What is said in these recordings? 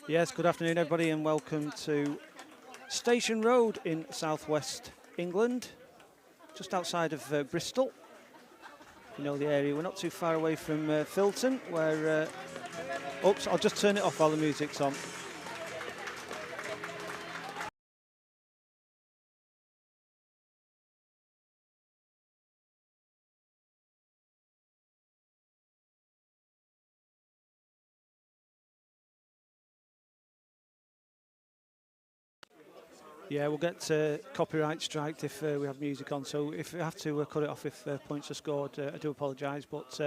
Yes, good afternoon everybody and welcome to Station Road in southwest England, just outside of Bristol. You know the area, we're not too far away from Filton where, oops, I'll just turn it off while the music's on. Yeah, we'll get copyright striked if we have music on, so if we have to cut it off if points are scored, I do apologise, but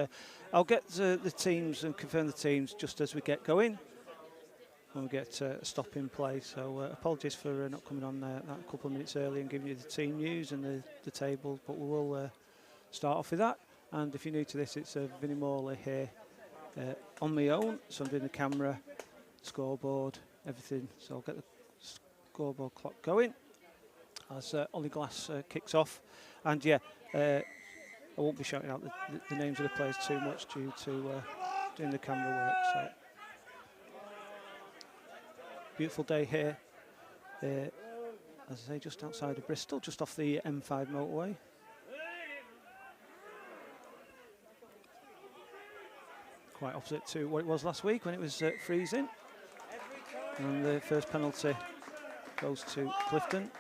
I'll get the teams and confirm the teams just as we get going, when we get a stop in play, so apologies for not coming on that a couple of minutes early and giving you the team news and the table, but we will start off with that. And if you're new to this, it's Vinnie Morley here on my own, so I'm doing the camera, scoreboard, everything, so I'll get the scoreboard clock going as Ollie Glass kicks off, and yeah, I won't be shouting out the names of the players too much due to doing the camera work. So beautiful day here, as I say, just outside of Bristol, just off the M5 motorway. Quite opposite to what it was last week when it was freezing, and the first penalty goes to Clifton.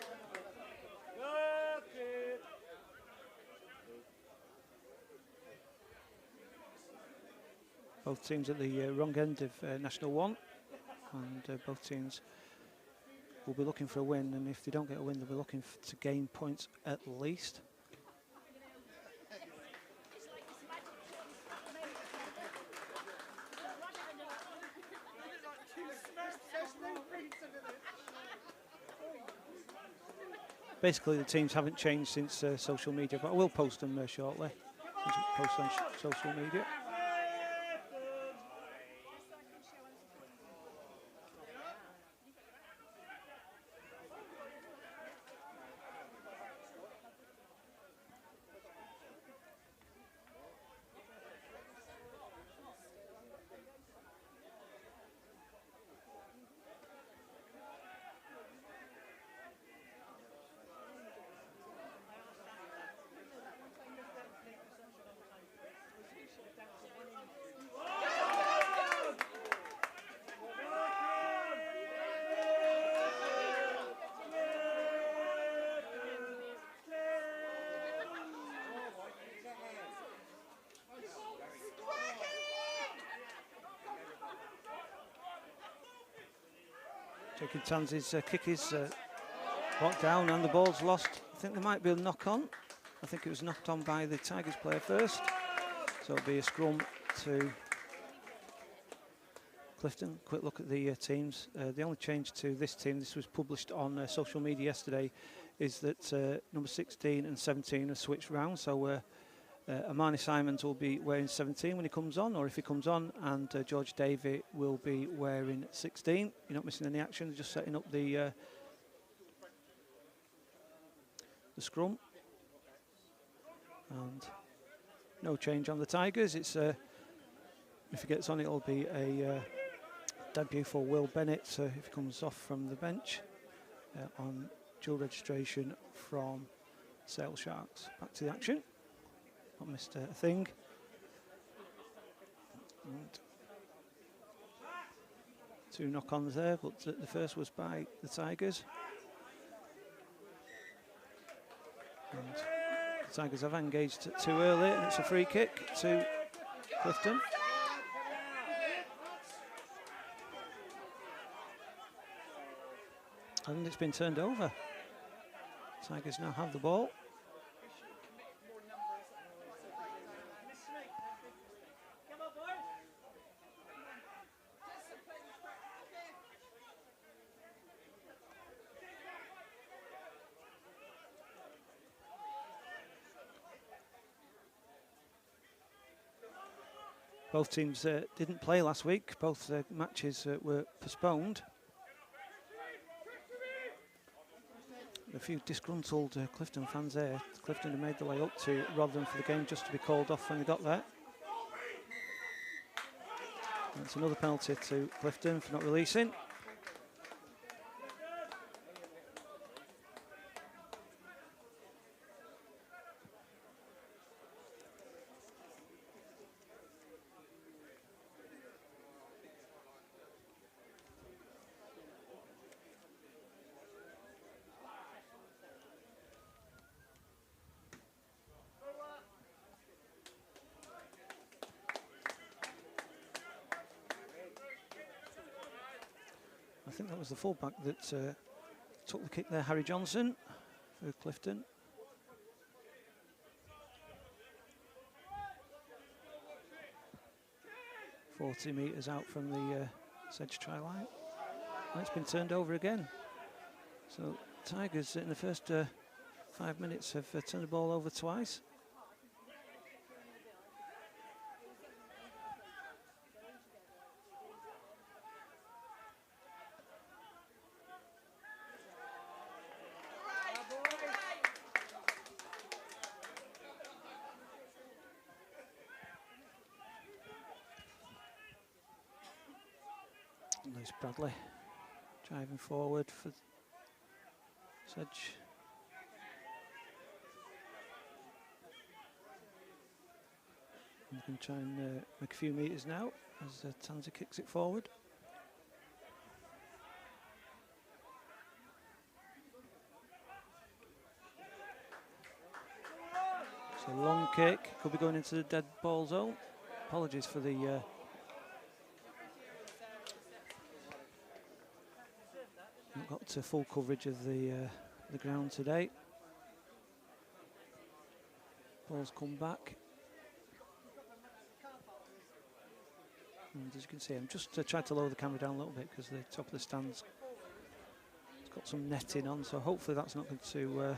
Both teams at the wrong end of National 1, and both teams will be looking for a win, and if they don't get a win they'll be looking to gain points at least. Basically, the teams haven't changed since social media, but I will post them shortly. Post on social media. Taking Tansy's kick is blocked down and the ball's lost. I think there might be a knock on. I think it was knocked on by the Tigers player first. So it'll be a scrum to Clifton. Quick look at the teams. The only change to this team, this was published on social media yesterday, is that number 16 and 17 are switched round. So Amani Simons will be wearing 17 when he comes on, or if he comes on, and George Davey will be wearing 16. You're not missing any action, just setting up the scrum. And no change on the Tigers. It's if he gets on, it'll be a debut for Will Bennett if he comes off from the bench on dual registration from Sale Sharks. Back to the action. Not missed a thing. And 2 knock-ons there, but the first was by the Tigers. And the Tigers have engaged too early, and it's a free kick to Clifton. And it's been turned over. Tigers now have the ball. Both teams didn't play last week. Both matches were postponed. A few disgruntled Clifton fans there. Clifton have made their way up to Rotherham for the game just to be called off when they got there. That's another penalty to Clifton for not releasing. I think that was the fullback that took the kick there, Harry Johnson for Clifton. "40 metres out from the Sedge try line. And it's been turned over again. So Tigers in the first 5 minutes have turned the ball over twice. There's Bradley driving forward for Sedge. We can try and make a few metres now as Tanzer kicks it forward. It's a long kick, could be going into the dead ball zone. Apologies for the not got full coverage of the ground today. Ball's come back. And as you can see, I'm just trying to lower the camera down a little bit because the top of the stand's it's got some netting on, so hopefully that's not going to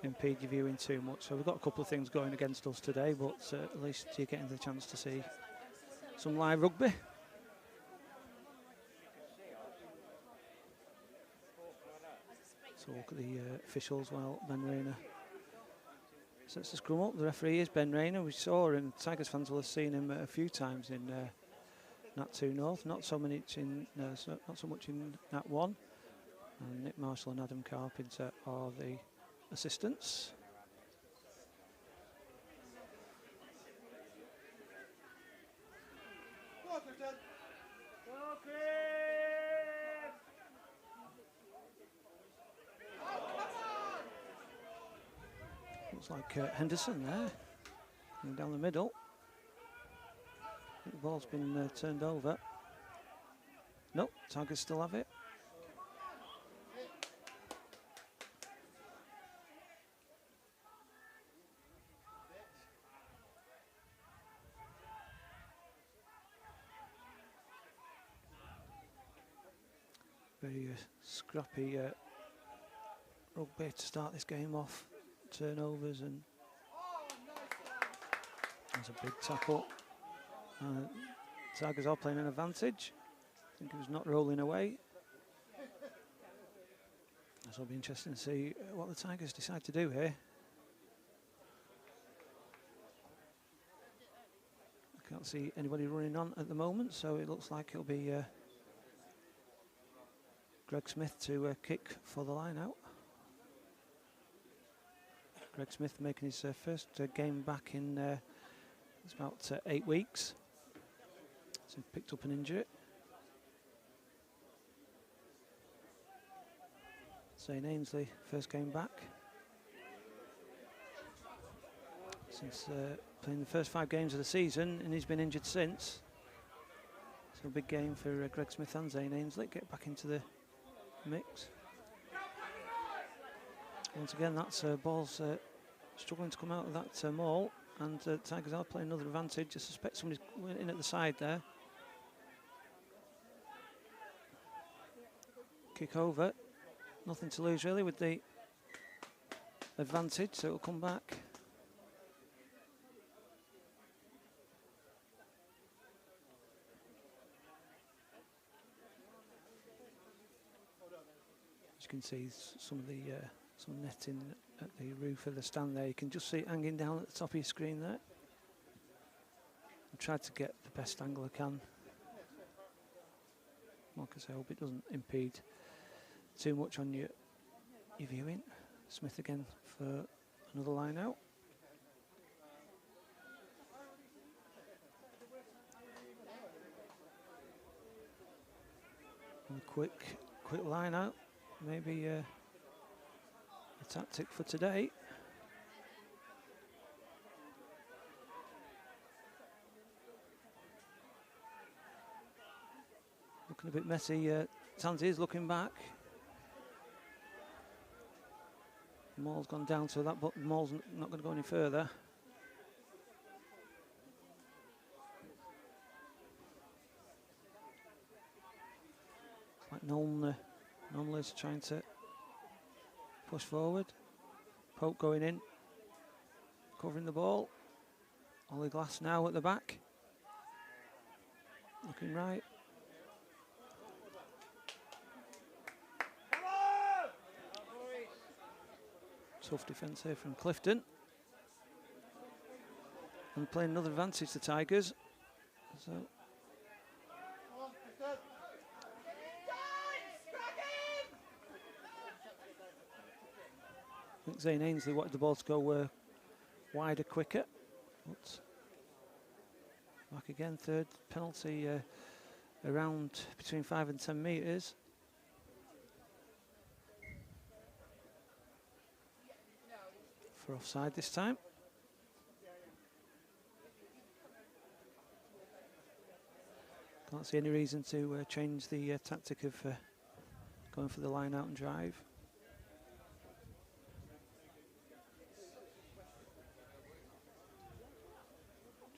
impede your viewing too much. So we've got a couple of things going against us today, but at least you're getting the chance to see some live rugby. So look at the officials while Ben Rayner sets the scrum up. The referee is Ben Rayner. We saw him, Tigers fans will have seen him a few times in Nat 2 North, not so much in Nat 1. And Nick Marshall and Adam Carpenter are the assistants. Looks like Henderson there, coming down the middle. I think the ball's been turned over. Nope, Tigers still have it. Very scrappy rugby to start this game off. Turnovers, and there's a big tackle. Tigers are playing an advantage. I think it was not rolling away. So it'll be interesting to see what the Tigers decide to do here. I can't see anybody running on at the moment, so it looks like it'll be Greg Smith to kick for the line out. Greg Smith making his first game back in it's about 8 weeks. So he picked up an injury. Zane Ainsley, first game back since playing the first 5 games of the season, and he's been injured since. So a big game for Greg Smith and Zane Ainsley, get back into the mix. Once again, that's ball's struggling to come out of that maul, and Tigers are playing another advantage. I suspect somebody's went in at the side there. Kick over, nothing to lose really with the advantage, so it'll come back. As you can see, some of the some netting at the roof of the stand there. You can just see it hanging down at the top of your screen there. I've tried to get the best angle I can. Like I say, I hope it doesn't impede too much on your viewing. Smith again for another line out. And a quick line out. Maybe a tactic for today. Looking a bit messy. Tansy is looking back. The maul's gone down, so that maul's not going to go any further. It's like Nolmer's trying to push forward. Pope going in, covering the ball. Ollie Glass now at the back. Looking right. Tough defence here from Clifton. And playing another advantage to Tigers. So I think Zane Ainsley wanted the ball to go wider, quicker. But back again, third penalty around between 5 and 10 metres. For offside this time. Can't see any reason to change the tactic of going for the line out and drive.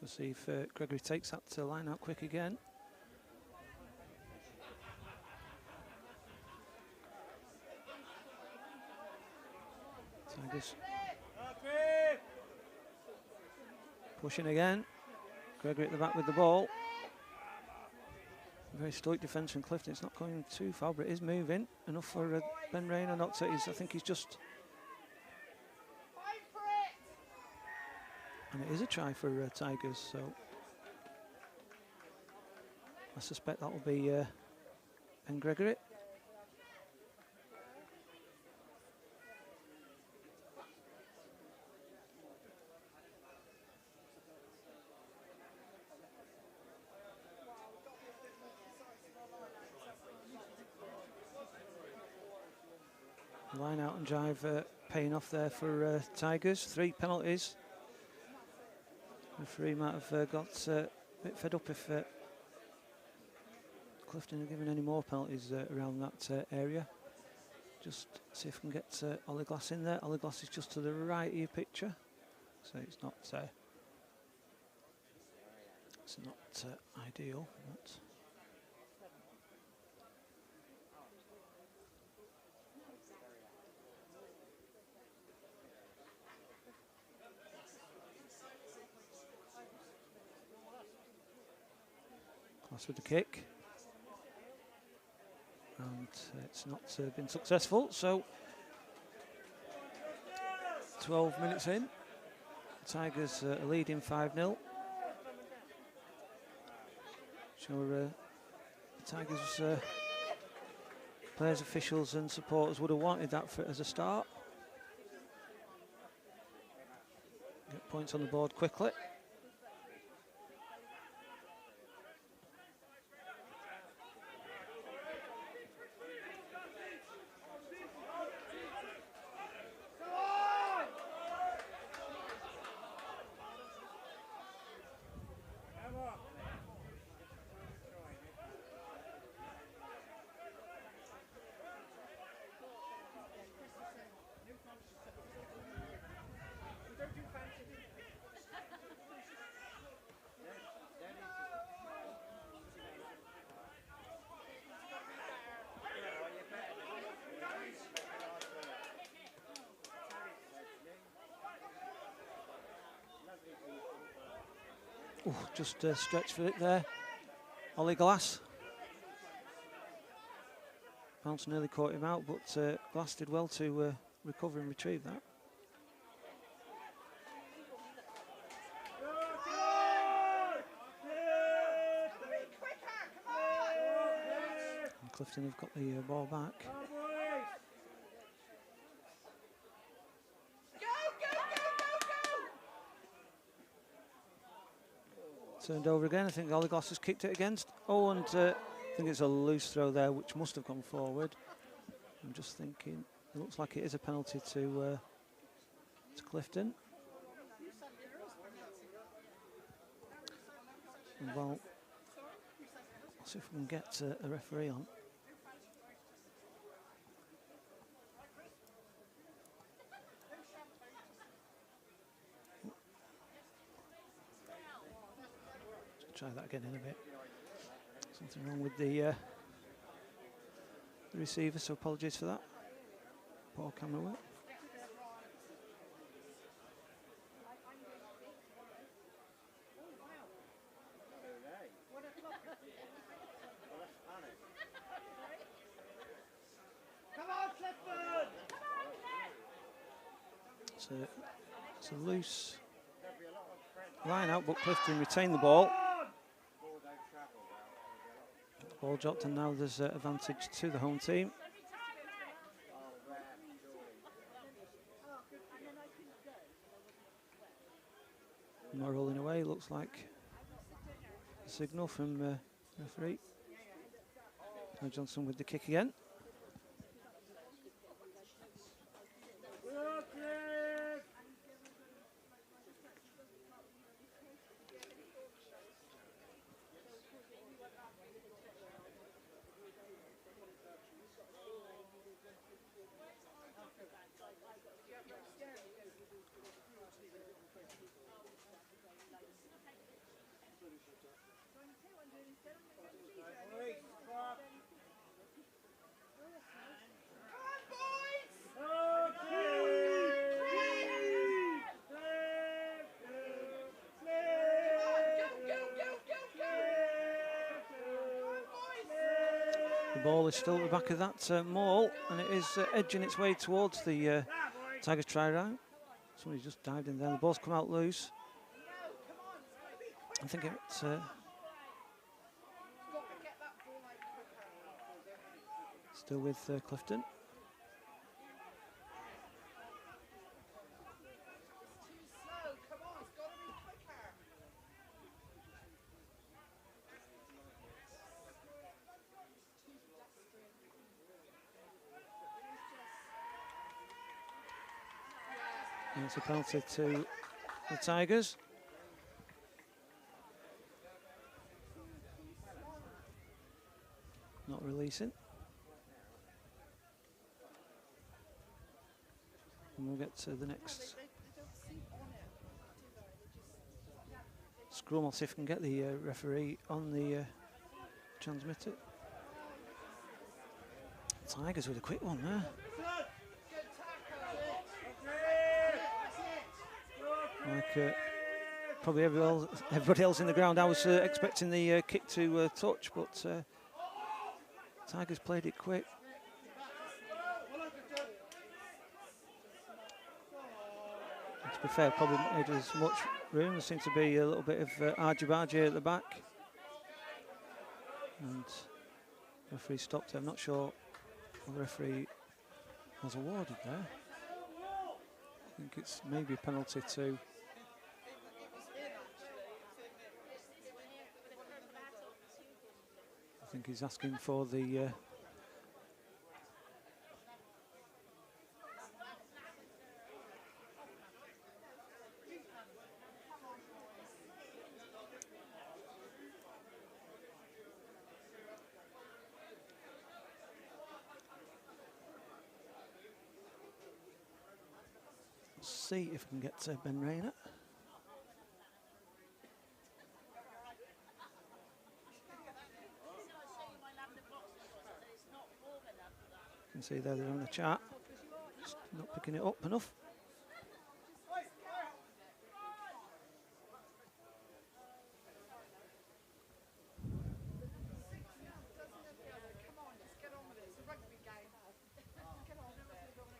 Just see if Gregory takes that line out quick again. Tigers pushing again. Gregory at the back with the ball. Very stoic defence from Clifton. It's not going too far, but it is moving enough for Ben Rayner not to. I think he's just. And it is a try for Tigers, so I suspect that will be Ben Gregory. Line out and drive paying off there for Tigers. 3 penalties. The referee might have got a bit fed up if Clifton are giving any more penalties around that area. Just see if we can get Ollie Glass in there. Ollie Glass is just to the right of your picture, so it's not ideal. But Glass with the kick. And it's not been successful, so 12 minutes in, Tigers are leading 5-0. Sure, the Tigers players, officials and supporters would have wanted that as a start. Get points on the board quickly. Just stretched for it there. Ollie Glass. Bounce nearly caught him out, but Glass did well to recover and retrieve that. And Clifton have got the ball back. Turned over again. I think Ollie Glass has kicked it against. Oh, and I think it's a loose throw there, which must have gone forward. I'm just thinking, it looks like it is a penalty to Clifton. Well, See if we can get a referee on. Try that again in a bit. Something wrong with the receiver, so apologies for that. Poor camera work. Come on, Clifton! It's a loose line out, but Clifton retain the ball. Ball dropped, and now there's advantage to the home team. More rolling away, looks like a signal from referee. Now Johnson with the kick again. The ball is still at the back of that maul, and it is edging its way towards the Tigers try round. Somebody just dived in there. The ball's come out loose. I think it's still with Clifton. And it's a penalty to the Tigers. Not releasing. And we'll get to the next scrum. I'll see if we can get the referee on the transmitter. Tigers with a quick one there. Like probably everybody else in the ground, I was expecting the kick to touch, but Tigers played it quick. And to be fair, probably made as much room. There seemed to be a little bit of argy-bargy at the back. And the referee stopped it. I'm not sure what the referee has awarded there. I think it's maybe a penalty to I think he's asking for the let's see if we can get Ben Rayner. You can see there they're on the chat, just not picking it up enough.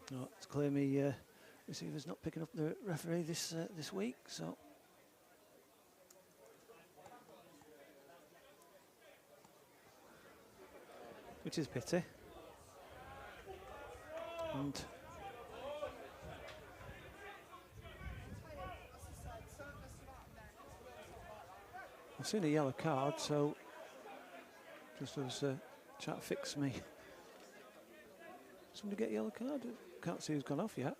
No, it's clear me receiver's not picking up the referee this week, so which is a pity. And I've seen a yellow card, so just as chat fix me. Somebody get a yellow card? Can't see who's gone off yet.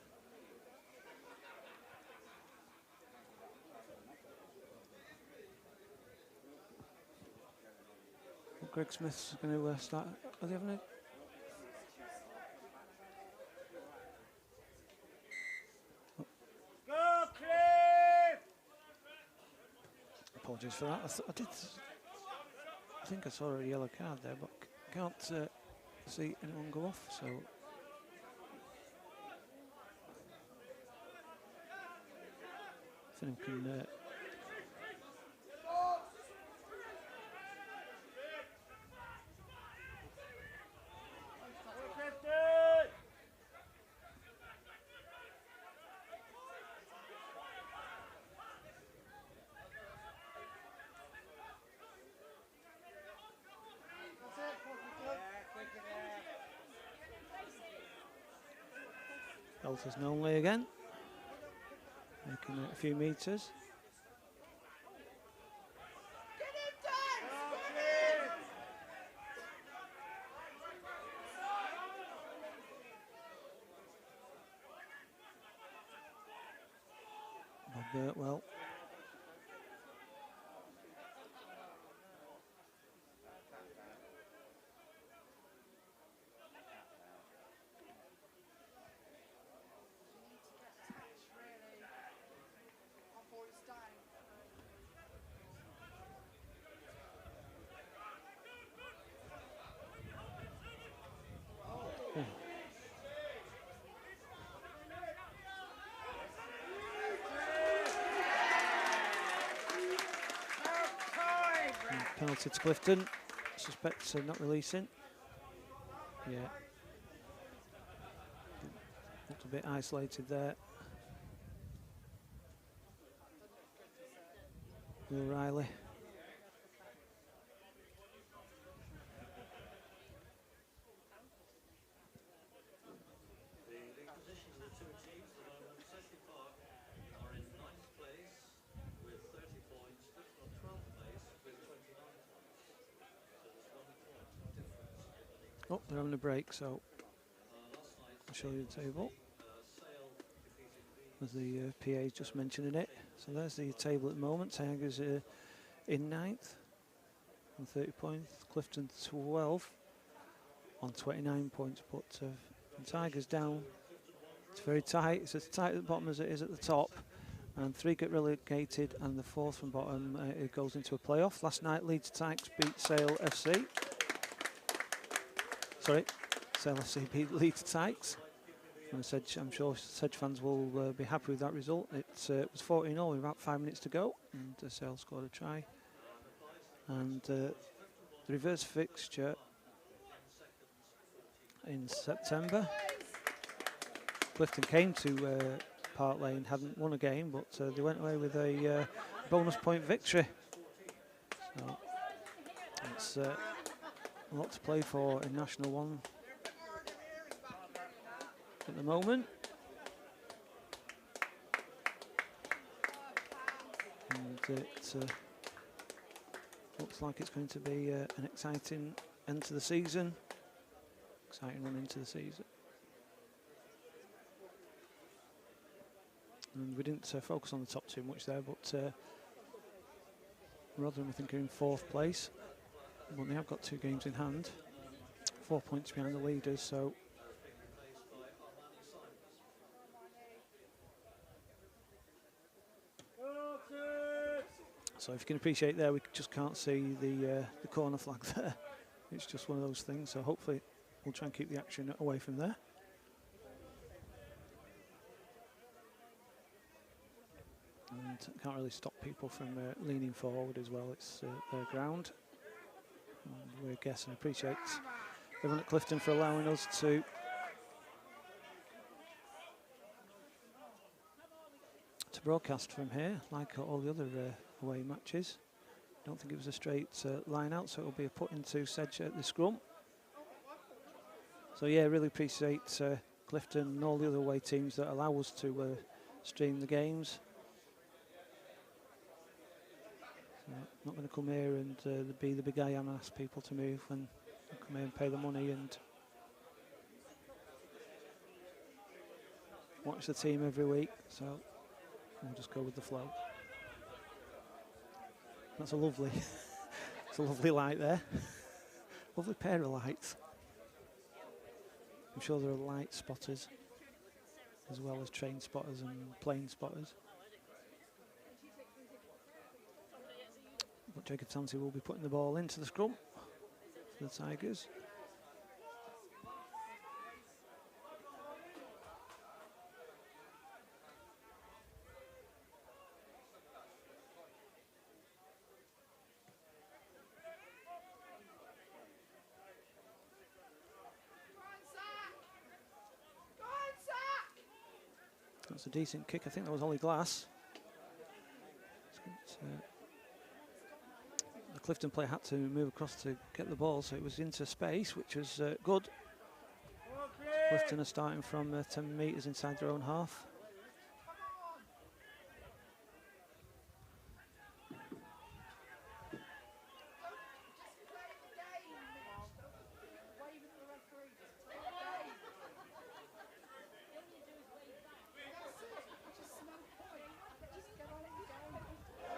Greg Smith's going to start. Are they having a... Go, Cliff! Apologies for that. I think I saw a yellow card there, but can't see anyone go off. So Finham can. Elters Knowley again, making it a few metres. Bob Birtwell. Penalty to Clifton. Suspects not releasing. Yeah. Looked a bit isolated there. Will Riley. Oh, they're having a break, so I'll show you the table. As the PA is just mentioning it. So there's the table at the moment. Tigers in 9th on 30 points. Clifton 12 on 29 points. But the Tigers down. It's very tight. It's as tight at the bottom as it is at the top. And 3 get relegated, and the 4th from bottom it goes into a playoff. Last night, Leeds Tykes beat Sale FC. Sorry, Sale FC beat Leeds Tykes. And I'm sure Sedge fans will be happy with that result. It was 14-0 with about 5 minutes to go, and Sale scored a try. And the reverse fixture in September. Clifton came to Park Lane, hadn't won a game, but they went away with a bonus point victory. So it's a lot to play for in National 1 at the moment. And it looks like it's going to be an exciting end to the season. Exciting run into the season. And we didn't focus on the top too much there, but Rotherham, I think, are in 4th place. But they have got 2 games in hand. 4 points behind the leaders, so if you can appreciate there, we just can't see the corner flag there. It's just one of those things, so hopefully we'll try and keep the action away from there. And can't really stop people from leaning forward as well. It's their ground. And we guess and appreciate everyone at Clifton for allowing us to broadcast from here, like all the other away matches. Don't think it was a straight line out, so it'll be a put into Sedge at the scrum. So yeah, really appreciate Clifton and all the other away teams that allow us to stream the games. So not going to come here and be the big I am and ask people to move when they come here and pay the money and watch the team every week. So we'll just go with the flow. That's a lovely, it's a lovely light there. Lovely pair of lights. I'm sure there are light spotters as well as train spotters and plane spotters. But Jacob Tansey will be putting the ball into the scrum for the Tigers. That's a decent kick. I think that was Ollie Glass. The Clifton player had to move across to get the ball, so it was into space, which was good. Clifton are starting from 10 metres inside their own half.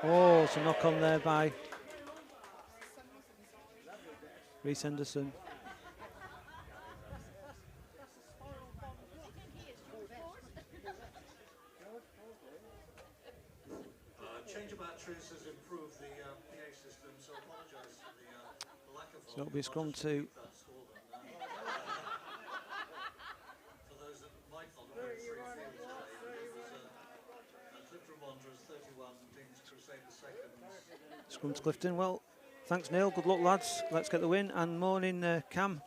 Oh, it's a knock on there by Reece Henderson. Change of batteries has improved the PA system, so I apologise for the lack of. So it'll be a scrum to. For those that might not have been free field today, it was Clifton Wanderers 31, Dean's Crusaders seconds. Scrum to Clifton. Well, thanks Neil. Good luck, lads. Let's get the win. And morning, Cam,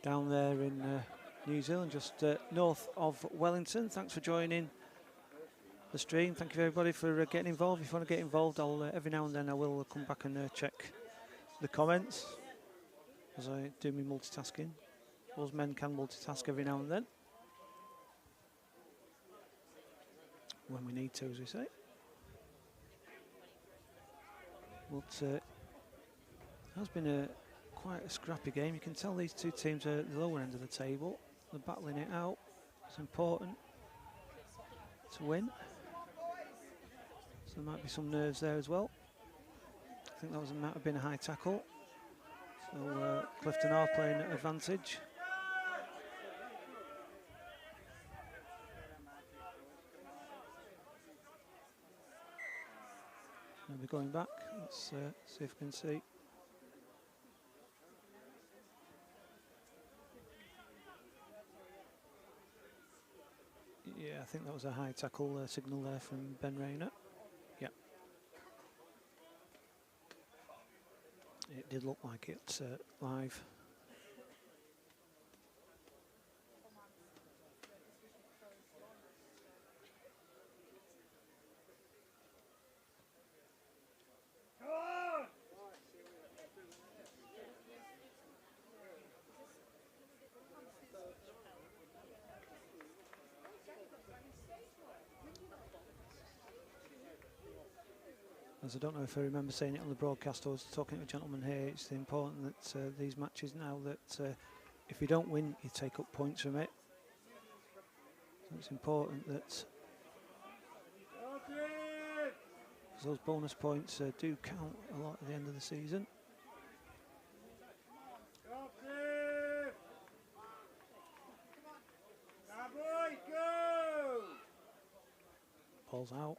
down there in New Zealand, just north of Wellington. Thanks for joining the stream. Thank you everybody for getting involved. If you want to get involved, I'll every now and then I will come back and check the comments as I do my multitasking. Those men can multitask every now and then when we need to, as we say. But it has been quite a scrappy game. You can tell these two teams are at the lower end of the table. They're battling it out. It's important to win. So there might be some nerves there as well. I think that might have been a high tackle. So Clifton are playing at advantage. Maybe going back. Let's see if we can see. Yeah, I think that was a high tackle signal there from Ben Rayner. Yeah. It did look like it live. As I don't know if I remember saying it on the broadcast, I was talking to a gentleman here. It's important that these matches now that if you don't win, you take up points from it. So it's important that those bonus points do count a lot at the end of the season. Ball's out.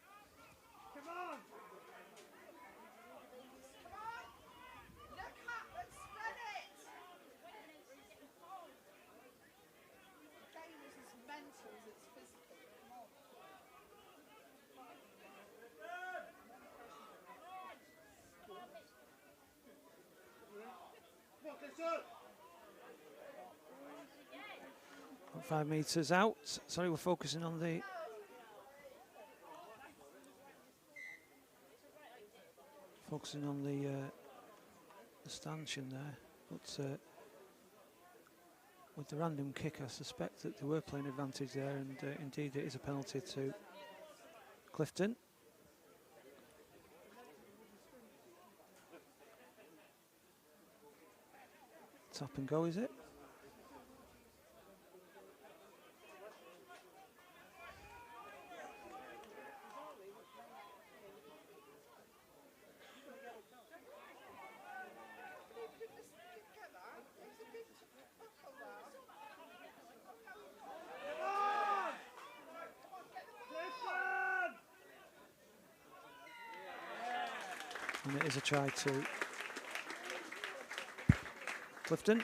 About 5 metres out. Sorry, we're focusing on the stanchion there, but with the random kick, I suspect that they were playing advantage there, and indeed it is a penalty to Clifton. Tap and go, is it? And it is a try to Clifton.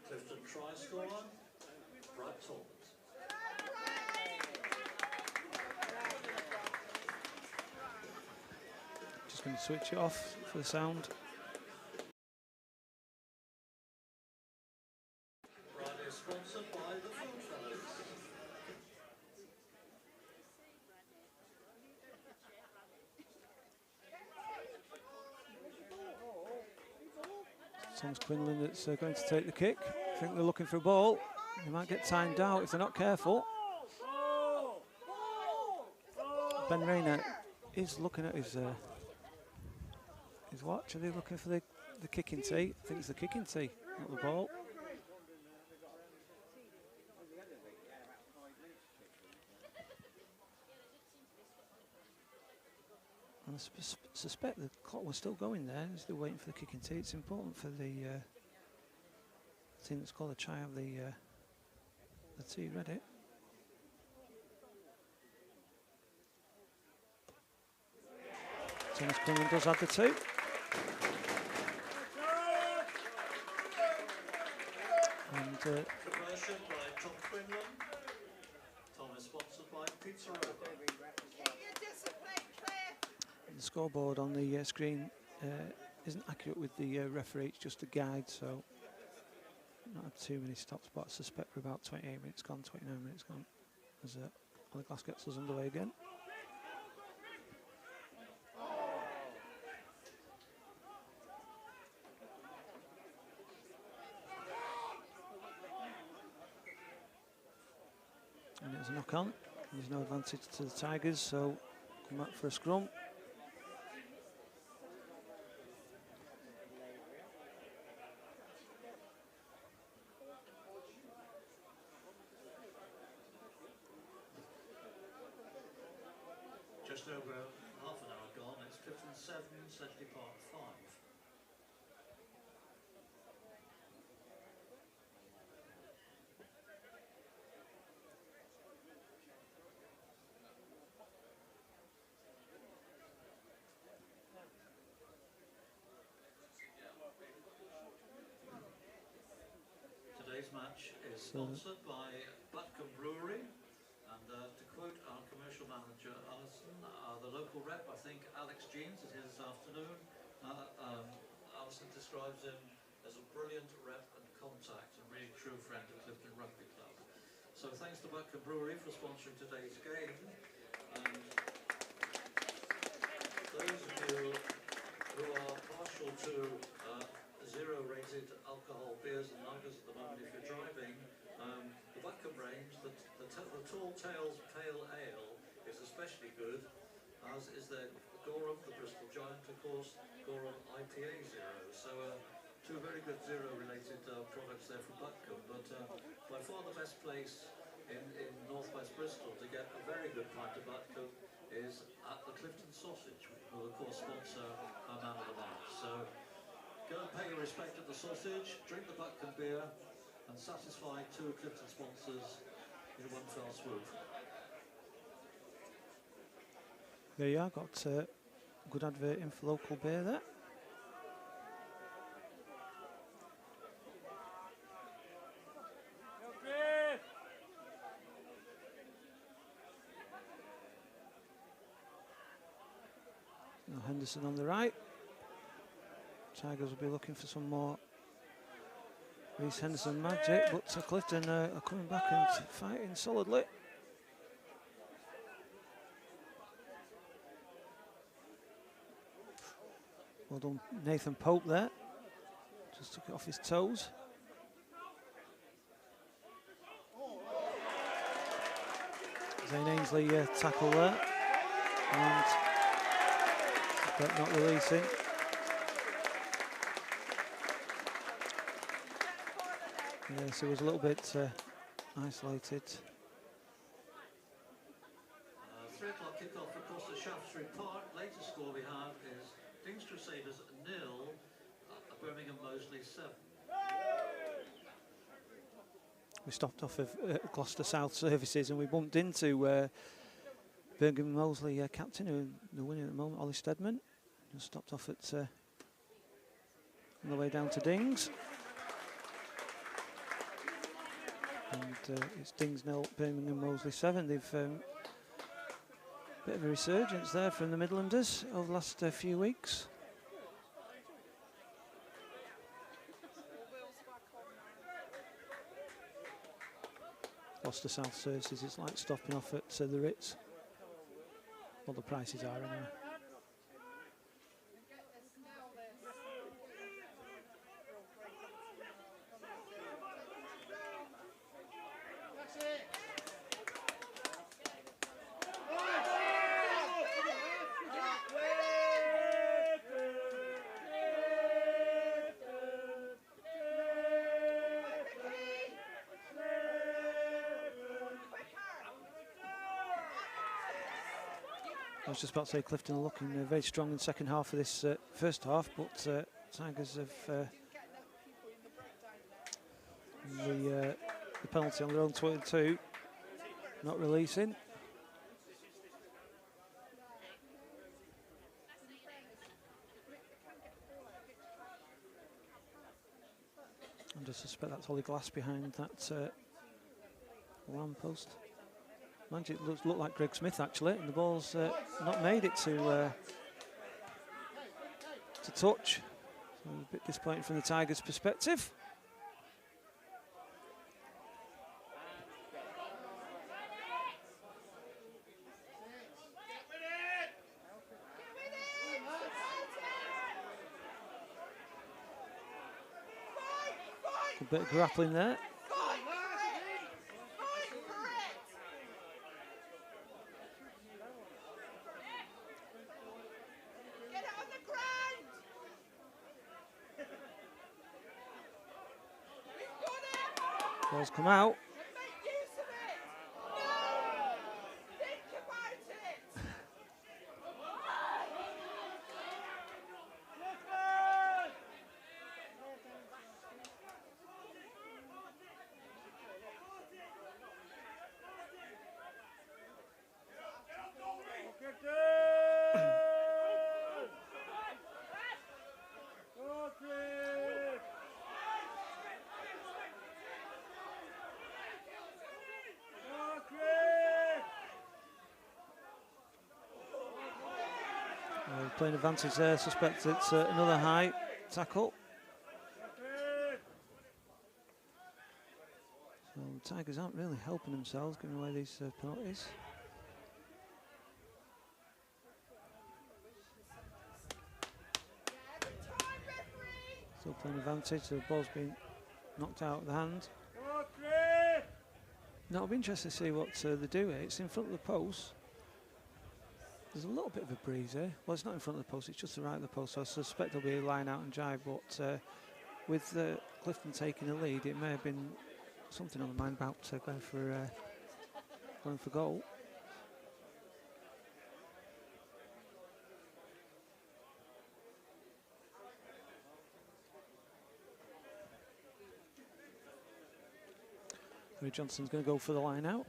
Clifton try scorer, Bright Talbot. Just going to switch it off for the sound. Friday is sponsored by the Food Fellows. Thomas Quinlan that's going to take the kick. I think they're looking for a ball. They might get timed out if they're not careful. Ben Rayner is looking at his watch. Are they looking for the kicking tee? I think it's the kicking tee, not the ball. And I suspect the clock was still going there as they're waiting for the kicking tee. It's important for the team that's called a try have the tee ready. Thomas Quinlan does have the two. And Commercial by Tom Quinlan. Tom is sponsored by Pizza Rover. the scoreboard on the screen isn't accurate with the referee, it's just a guide, so not had too many stops, but I suspect we're about 28 minutes gone, 29 minutes gone, as the glass gets us underway again. And it's a knock on. There's no advantage to the Tigers, so come back for a scrum. Just over half an hour gone. It's Clifton 7, Sedgley Park 5. Today's match is sponsored by Butcombe Brewery, and to quote our commercial manager Alison, the local rep, I think Alex Jeans is here this afternoon. Alison describes him as a brilliant rep and contact, and really true friend of Clifton Rugby Club. So thanks to Butcombe Brewery for sponsoring today's game. And those of you who are partial to zero-rated alcohol beers and lagers at the moment, if you're driving, the Butcombe range, the Tall Tales Pale Ale is especially good, as is their Gorham, the Bristol Giant, of course, Gorham IPA Zero. So two very good zero-related products there from Butcombe, but by far the best place in northwest Bristol to get a very good pint of Butcombe is at the Clifton Sausage, who of course sponsor our Man of the Match. So go and pay your respect at the Sausage, drink the Butcombe beer, and satisfy two Clifton sponsors in one fell swoop. There you are, got a good advert in for local beer there. Now Henderson on the right. Tigers will be looking for some more Reece Henderson magic, but Clifton are coming back and fighting solidly. Well done Nathan Pope there, just took it off his toes. Zane Ainsley tackle there, and not releasing. Yes, it was a little bit isolated. 3 o'clock kick-off across the Shaftesbury Park. Latest score we have is Deans Crusaders 0, Birmingham Moseley 7. we stopped off of Gloucester South services and we bumped into Birmingham Moseley captain, who the winner at the moment, Ollie Steadman. Just stopped off at on the way down to Dings. And it's Dings 0, Birmingham Moseley 7. They've bit of a resurgence there from the Midlanders over the last few weeks. Gloucester South services, it's like stopping off at the Ritz. Well, the prices are anyway. I was just about to say Clifton are looking very strong in the second half of this first half, but Tigers have the penalty on their own 22, not releasing. I just suspect that's Ollie Glass behind that lamppost. Mind you, it looked like Greg Smith actually, and the ball's not made it to touch. So a bit disappointing from the Tigers' perspective. A bit of grappling there. Ball's come out. Playing advantage there, suspect it's another high tackle. So the Tigers aren't really helping themselves, giving away these penalties. Still playing advantage, so the ball's been knocked out of the hand. Now I'll be interested to see what they do here. It's in front of the post. There's a little bit of a breeze here. Well, it's not in front of the post, it's just the right of the post, so I suspect there'll be a line out and drive, but with Clifton taking the lead, it may have been something on the mind about going for goal. Ray Johnson's going to go for the line out.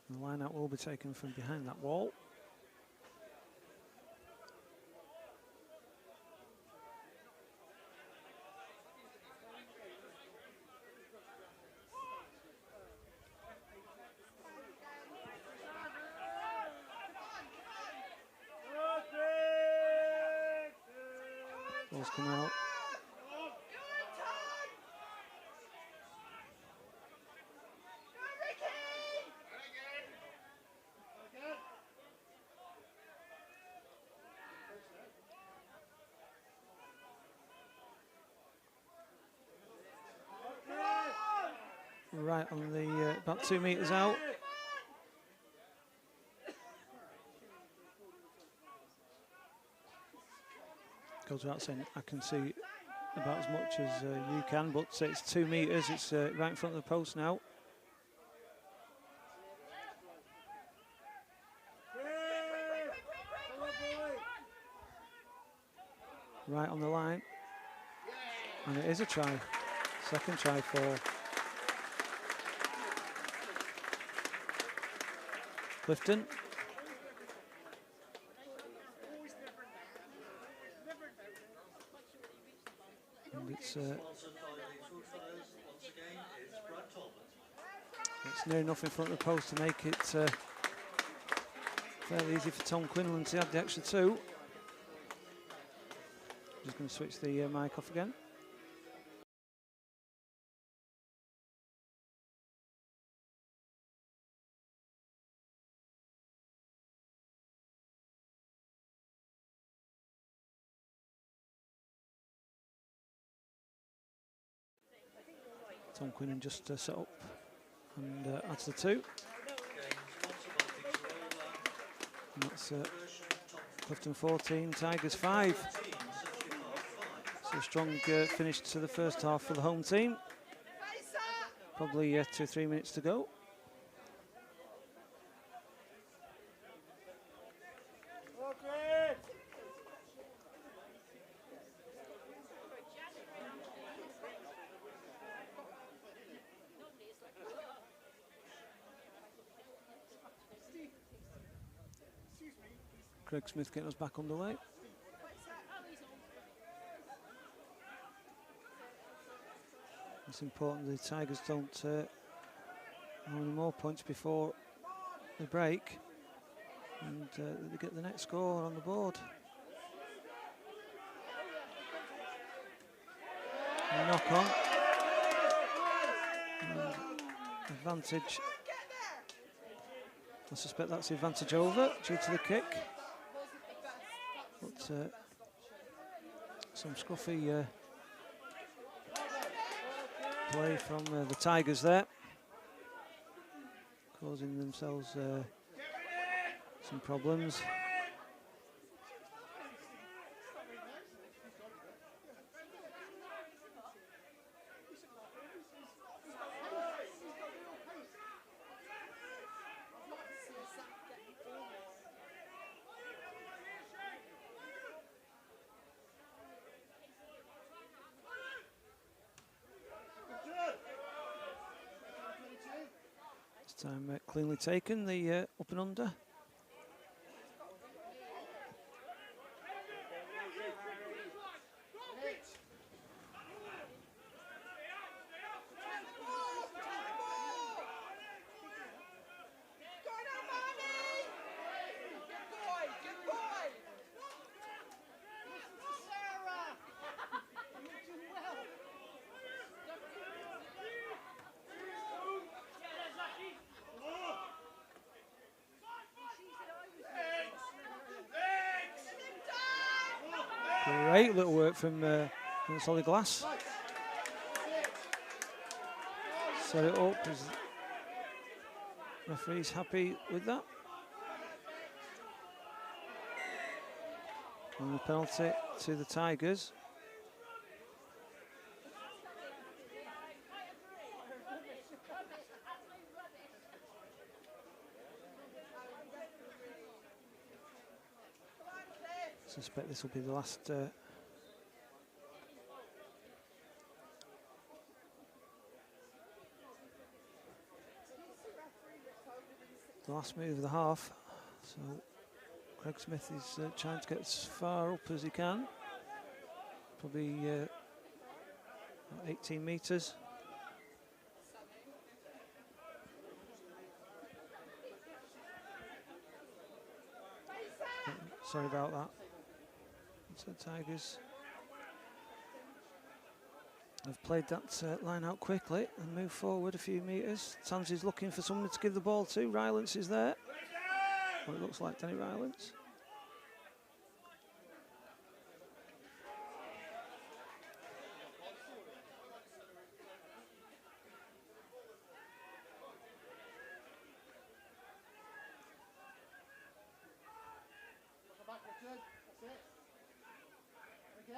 The line out will be taken from behind that wall. Ball's come out. Right on the about 2 metres out. Goes without saying, I can see about as much as you can, but it's 2 metres. It's right in front of the post now. Right on the line. And it is a try. Second try for Clifton. And it's near enough in front of the post to make it fairly easy for Tom Quinlan to add the extra 2. Just going to switch the mic off again. Tom Quinlan just set up and adds the 2. And that's Clifton 14, Tigers 5. So a strong finish to the first half for the home team. Probably 2 or 3 minutes to go. Craig Smith getting us back underway. It's important the Tigers don't have any more points before the break, and they get the next score on the board. A knock on. And advantage. I suspect that's the advantage over due to the kick. But some scruffy play from the Tigers there, causing themselves some problems. Time cleanly taken, the up and under. Great little work from Solid Glass. Set it up. The referee's happy with that. And the penalty to the Tigers. I suspect this will be the last move of the half. So Craig Smith is trying to get as far up as he can. Probably 18 metres. Sorry about that. So Tigers have played that line out quickly and moved forward a few metres. Tansy's looking for someone to give the ball to. Rylance is there. Well, it looks like Danny Rylance. Come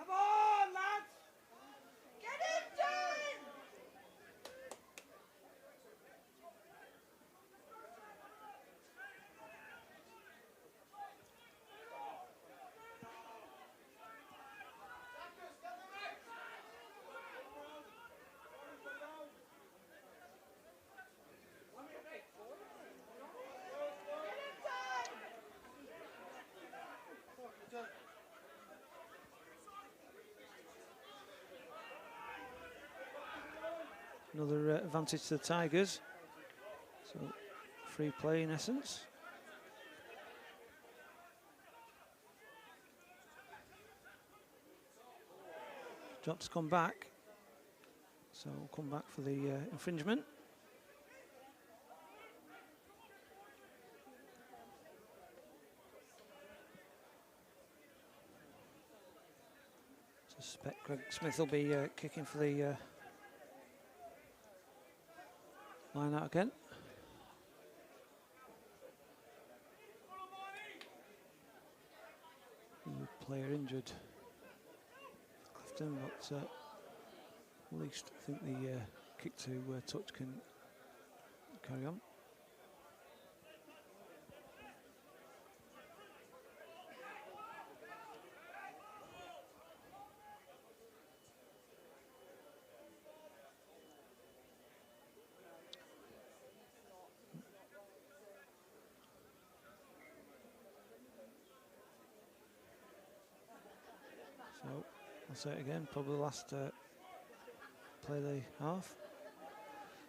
on, lads! Get it done! Another advantage to the Tigers. So free play in essence. Drops come back. So we'll come back for the infringement. Suspect Greg Smith will be kicking for the line out again. Player injured, Clifton, but at least I think the kick to touch can carry on. So I'll say it again, probably the last play of the half.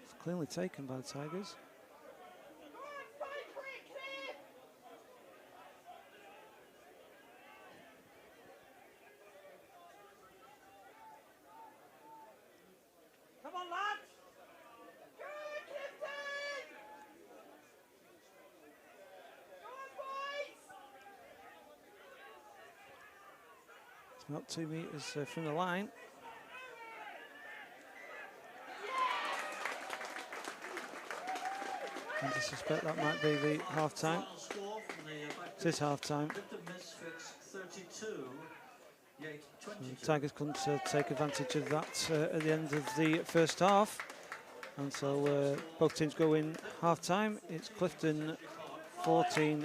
It's cleanly taken by the Tigers. Come on, lads! Go on, Clifton! Go on, boys! It's about 2 metres from the line. And I suspect that might be the half time. It is half time. So the Tigers couldn't take advantage of that at the end of the first half. And so both teams go in half time. It's Clifton 14,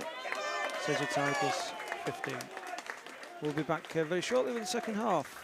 Sedgley Tigers 15. We'll be back very shortly with the second half.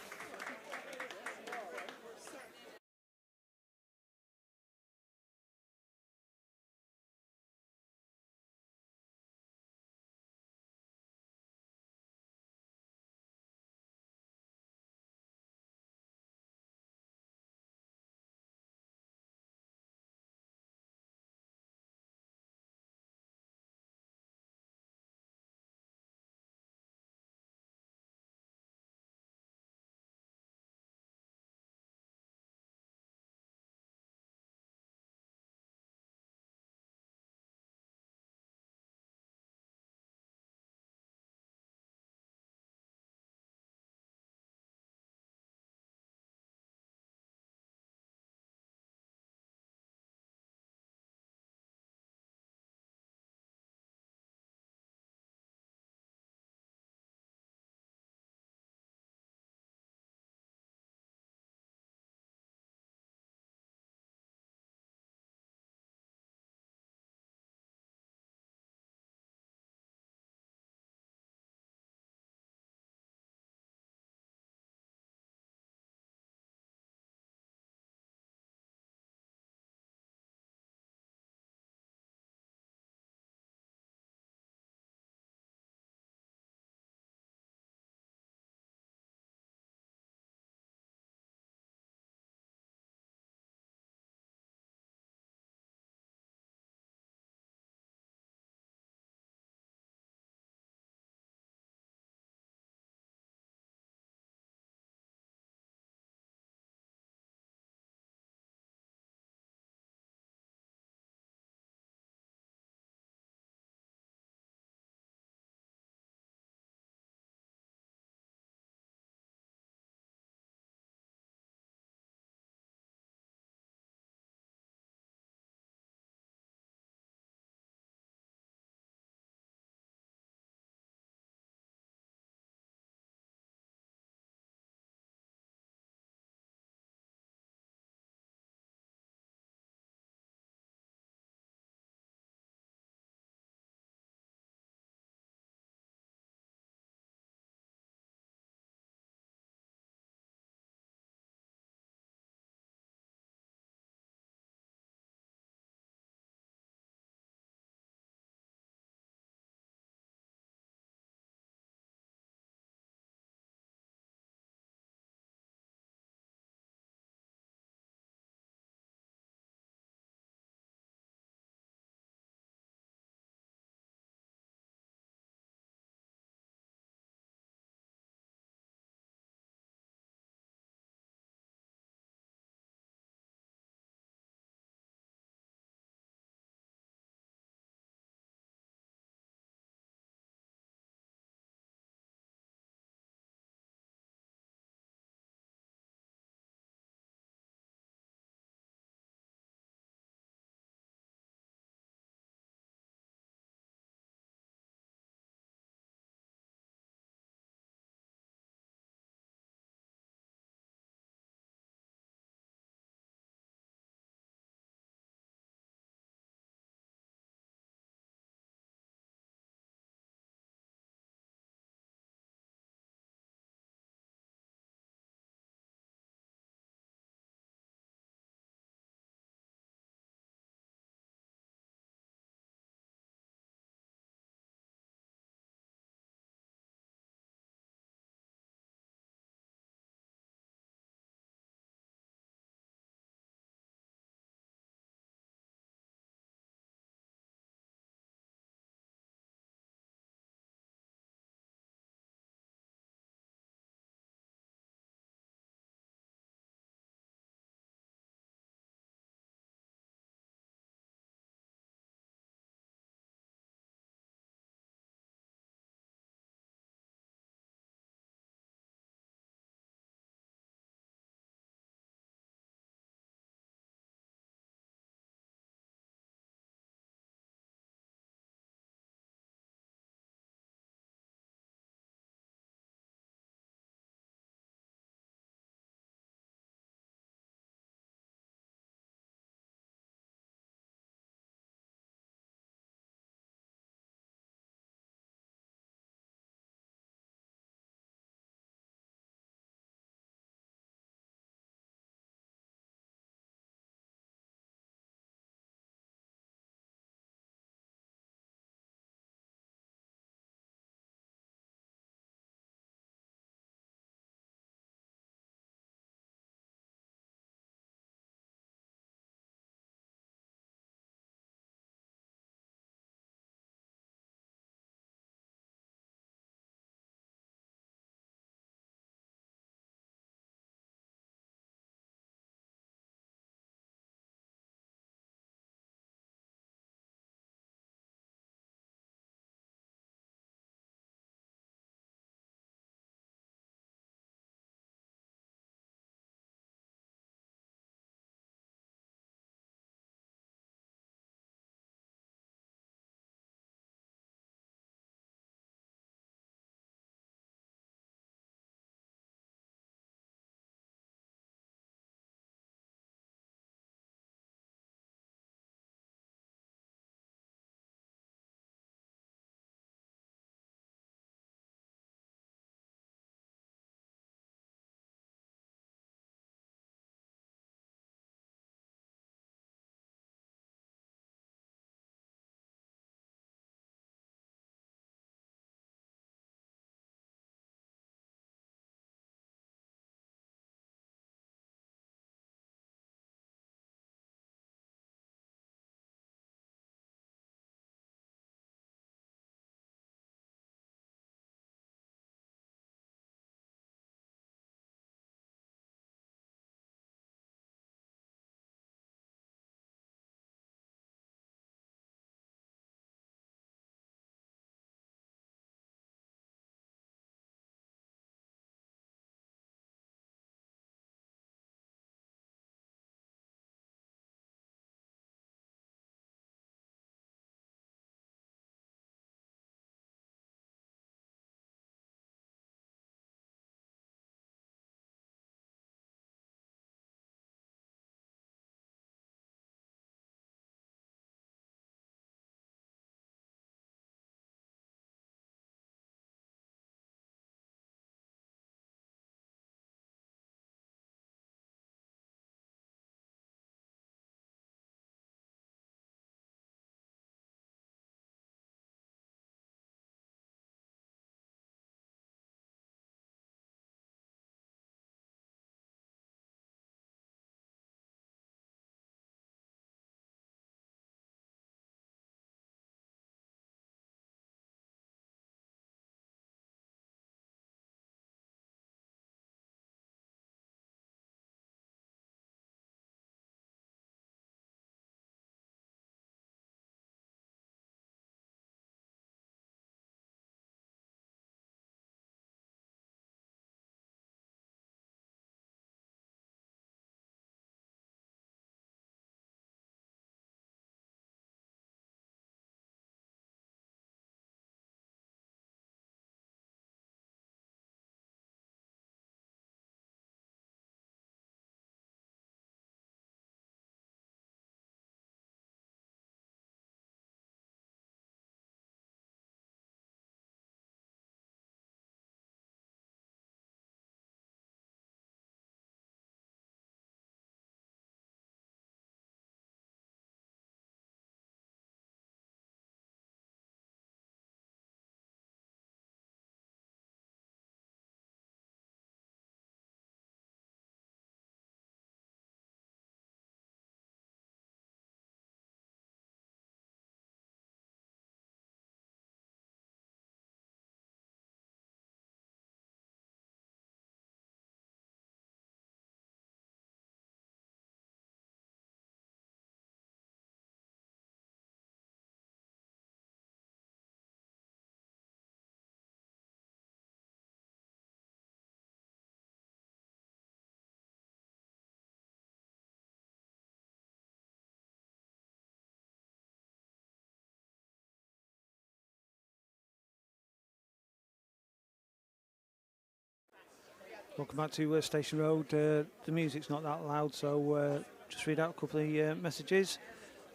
Welcome back to Station Road. The music's not that loud, so just read out a couple of messages.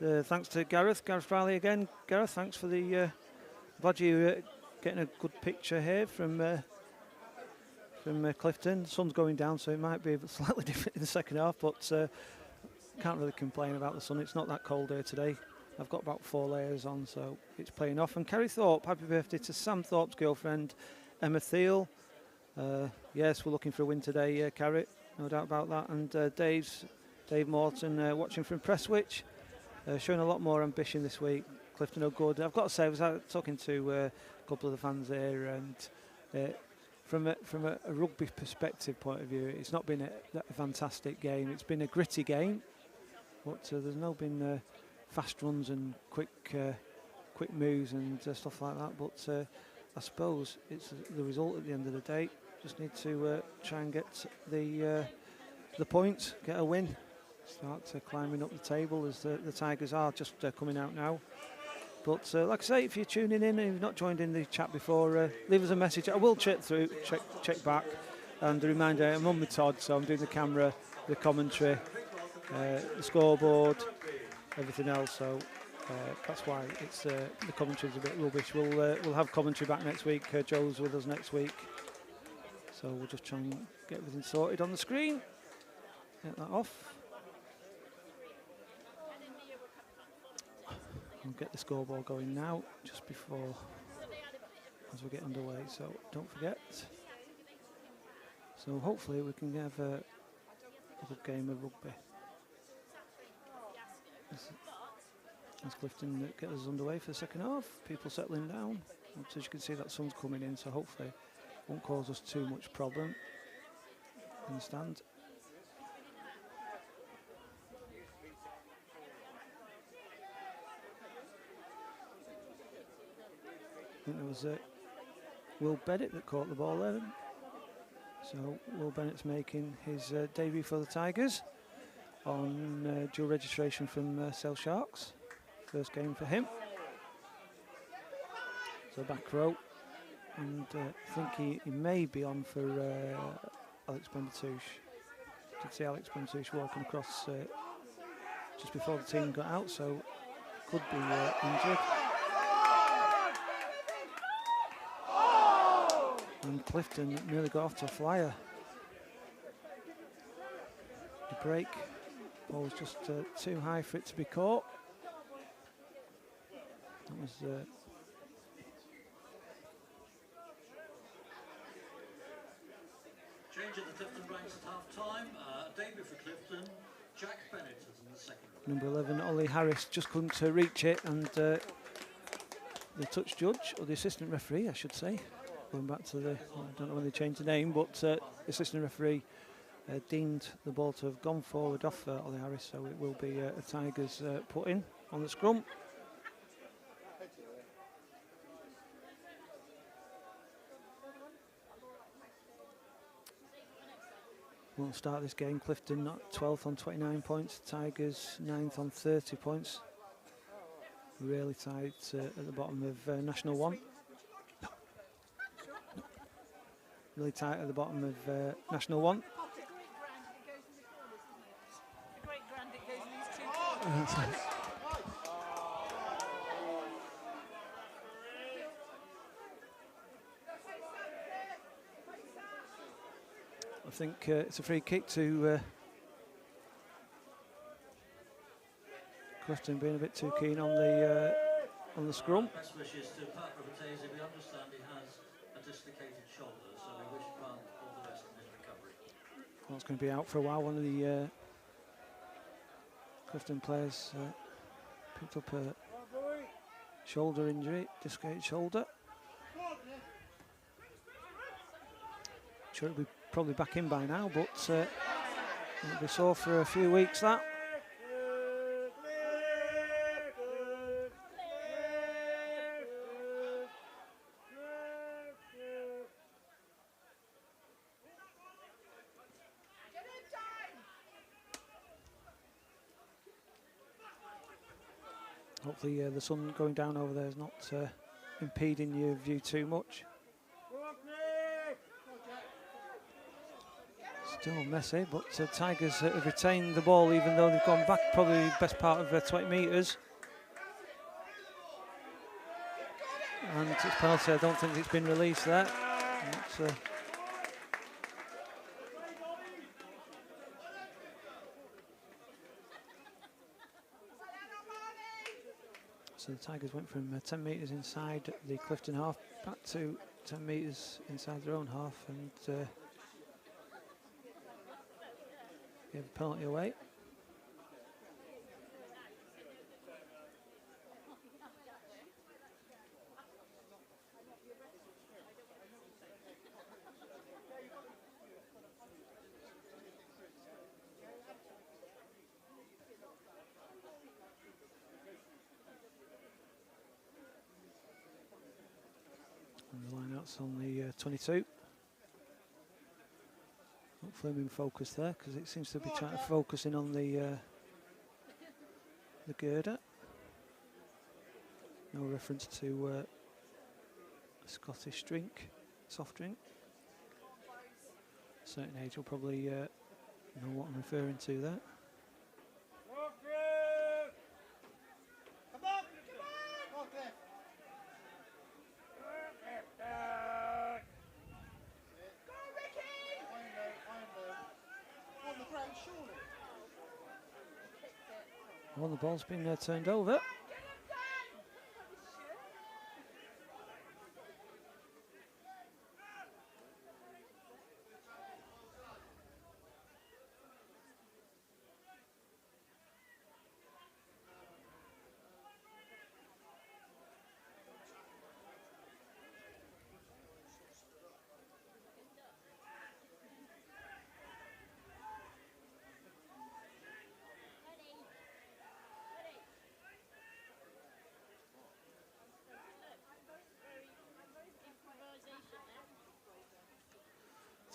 Thanks to Gareth Riley again. Gareth, thanks for the. Glad you're getting a good picture here from Clifton. The sun's going down, so it might be slightly different in the second half, but can't really complain about the sun. It's not that cold here today. I've got about 4 layers on, so it's playing off. And Kerry Thorpe, happy birthday to Sam Thorpe's girlfriend, Emma Thiel. Yes, we're looking for a win today, Carrot, no doubt about that. And Dave Morton watching from Prestwich, showing a lot more ambition this week. Clifton are good. I've got to say, I was out talking to a couple of the fans there, and from a rugby perspective point of view, it's not been a fantastic game. It's been a gritty game, but there's no been fast runs and quick moves and stuff like that. But I suppose it's the result at the end of the day. Just need to try and get the points, get a win, start climbing up the table as the Tigers are just coming out now. But like I say, if you're tuning in and you've not joined in the chat before, leave us a message. I will check back. And a reminder, I'm on with Todd, so I'm doing the camera, the commentary, the scoreboard, everything else. So that's why it's the commentary's a bit rubbish. We'll have commentary back next week. Joe's with us next week. So we'll just try and get everything sorted on the screen. Get that off. I'll get the scoreboard going now, just before, as we get underway, so don't forget. So hopefully we can have a good game of rugby. As Clifton get us underway for the second half, people settling down. As you can see, that sun's coming in, so hopefully won't cause us too much problem in the stand. I think there was Will Bennett that caught the ball there. So Will Bennett's making his debut for the Tigers on dual registration from Sale Sharks. First game for him. So back row. And I think he may be on for Alex Bambatouche. You can see Alex Bambatouche walking across just before the team got out, so could be injured. And Clifton nearly got off to a flyer. The break, ball was just too high for it to be caught. That was change of the Clifton ranks at half-time. Debut for Clifton. Jack Bennett is in the second row. number 11, Ollie Harris, just couldn't reach it, and the touch judge, or the assistant referee, I should say, going back to I don't know when they changed the name, but the assistant referee deemed the ball to have gone forward off Ollie Harris, so it will be a Tigers put in on the scrum. We'll start this game. Clifton 12th on 29 points, Tigers 9th on 30 points. Really tight at the bottom of National 1. Really tight at the bottom of National 1. I think it's a free kick to Clifton being a bit too keen on the scrum. Best wishes to Pat Robertese. We understand he has a dislocated shoulder, so we wish Pat all the best in his recovery. Well, it's going to be out for a while. One of the Clifton players picked up a shoulder injury, dislocated shoulder. Sure, it'll be probably back in by now, but it'll be sore for a few weeks, that. Hopefully the sun going down over there is not impeding your view too much. Still messy, but Tigers have retained the ball even though they've gone back probably the best part of 20 metres. And it's penalty, I don't think it's been released there. So the Tigers went from 10 metres inside the Clifton half back to 10 metres inside their own half and gave a penalty away. On the 22. Hopefully I'm in focus there because it seems to be trying to focus in on the girder. No reference to a Scottish drink, soft drink. A certain age will probably know what I'm referring to there. Well, the ball's been turned over.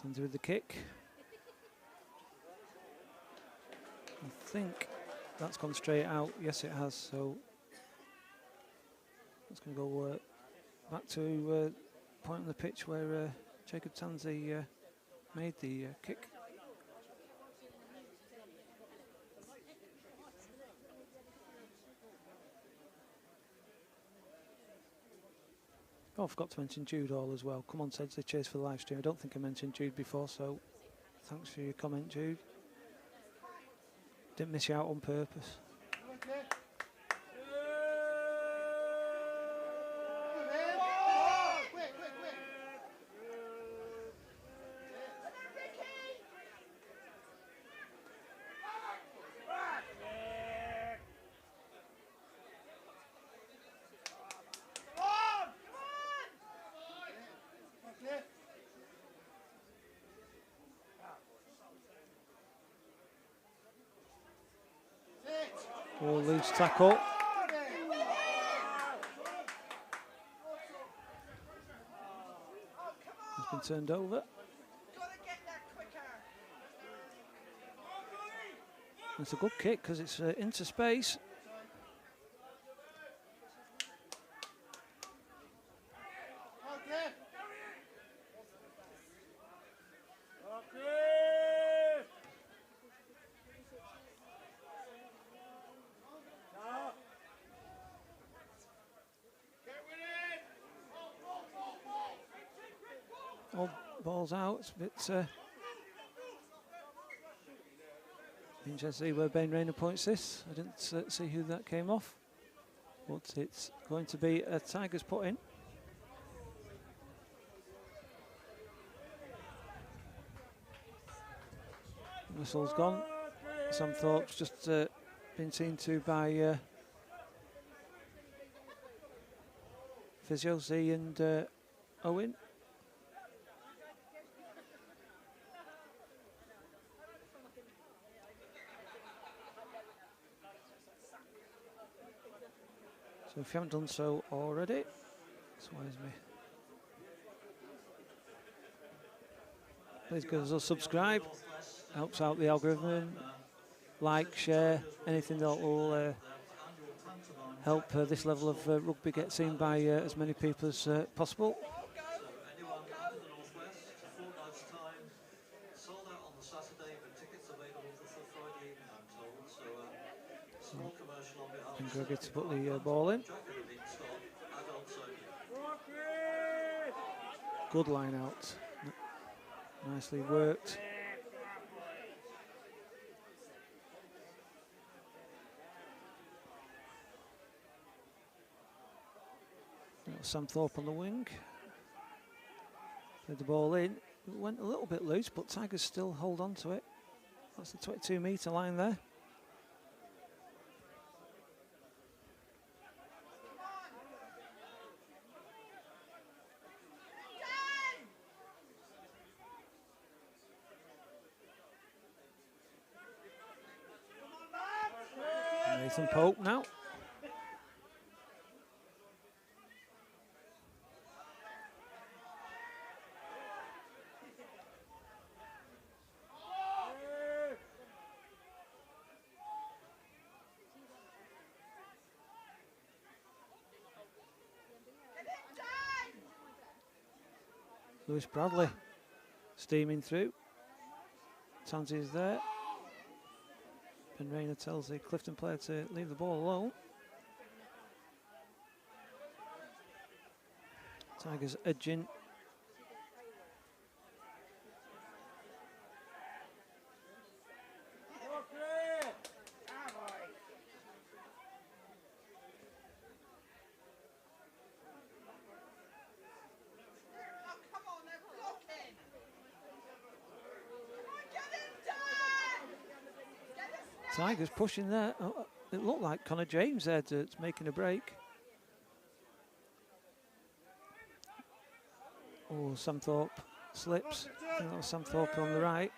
Under with the kick. I think that's gone straight out. Yes, it has. So it's going to go back to point on the pitch where Jacob Tansey made the kick. Oh, I forgot to mention Jude Hall as well. Come on, Sedgley, cheers for the live stream. I don't think I mentioned Jude before, so thanks for your comment, Jude. Didn't miss you out on purpose. Loose tackle. It's been turned over. It's a good kick because it's into space. Ball's out. It's a bit interesting to see where Ben Rayner points this. I didn't see who that came off, but it's going to be a Tigers put in. Whistle's gone. Sam Thorpe's just been seen to by Physio Z and Owen. So if you haven't done so already, swears me. Please give us a subscribe. Helps out the algorithm. Like, share, anything that will help this level of rugby get seen by as many people as possible. Gregor to put the ball in. Good line out. Nicely worked. Sam Thorpe on the wing. Played the ball in. It went a little bit loose, but Tigers still hold on to it. That's the 22-metre line there. Nathan Pope now. Lewis Bradley steaming through. Tansy is there. Ben Rayner tells the Clifton player to leave the ball alone. Tigers edging. Tigers pushing there. Oh, it looked like Connor James there making a break. Oh, Sam Thorpe slips. I think that was Sam Thorpe on the right.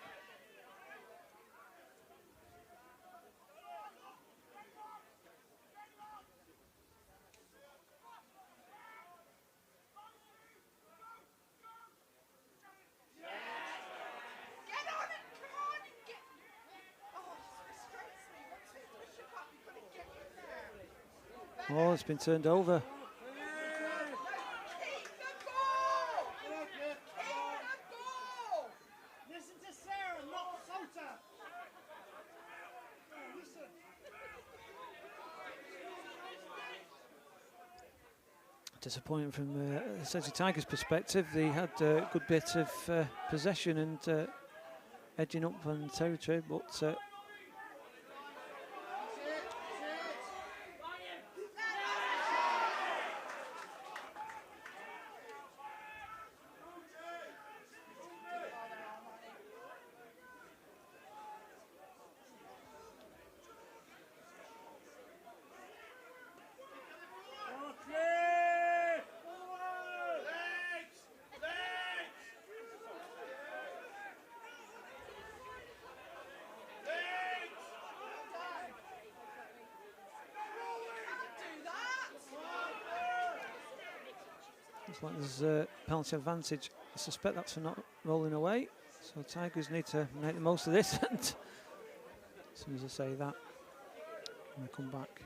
Oh, it's been turned over. Disappointing from the Sedgley Tigers' perspective. They had a good bit of possession and edging up on territory, but looks like there's a penalty advantage. I suspect that's for not rolling away. So Tigers need to make the most of this. And as soon as I say that, I'm going to come back.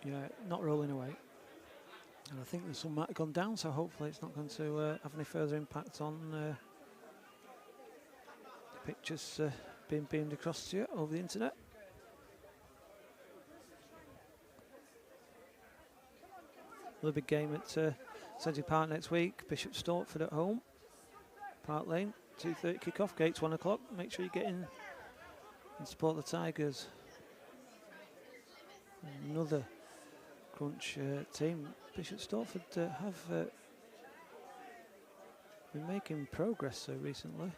Yeah, not rolling away. And I think the sun might have gone down, so hopefully it's not going to have any further impact on the pictures being beamed across to you over the internet. Another big game at Sedgley Park next week. Bishop Stortford at home. Park Lane, 2:30 kick-off, gates 1 o'clock. Make sure you get in and support the Tigers. Another crunch team. Bishop Stortford have been making progress recently.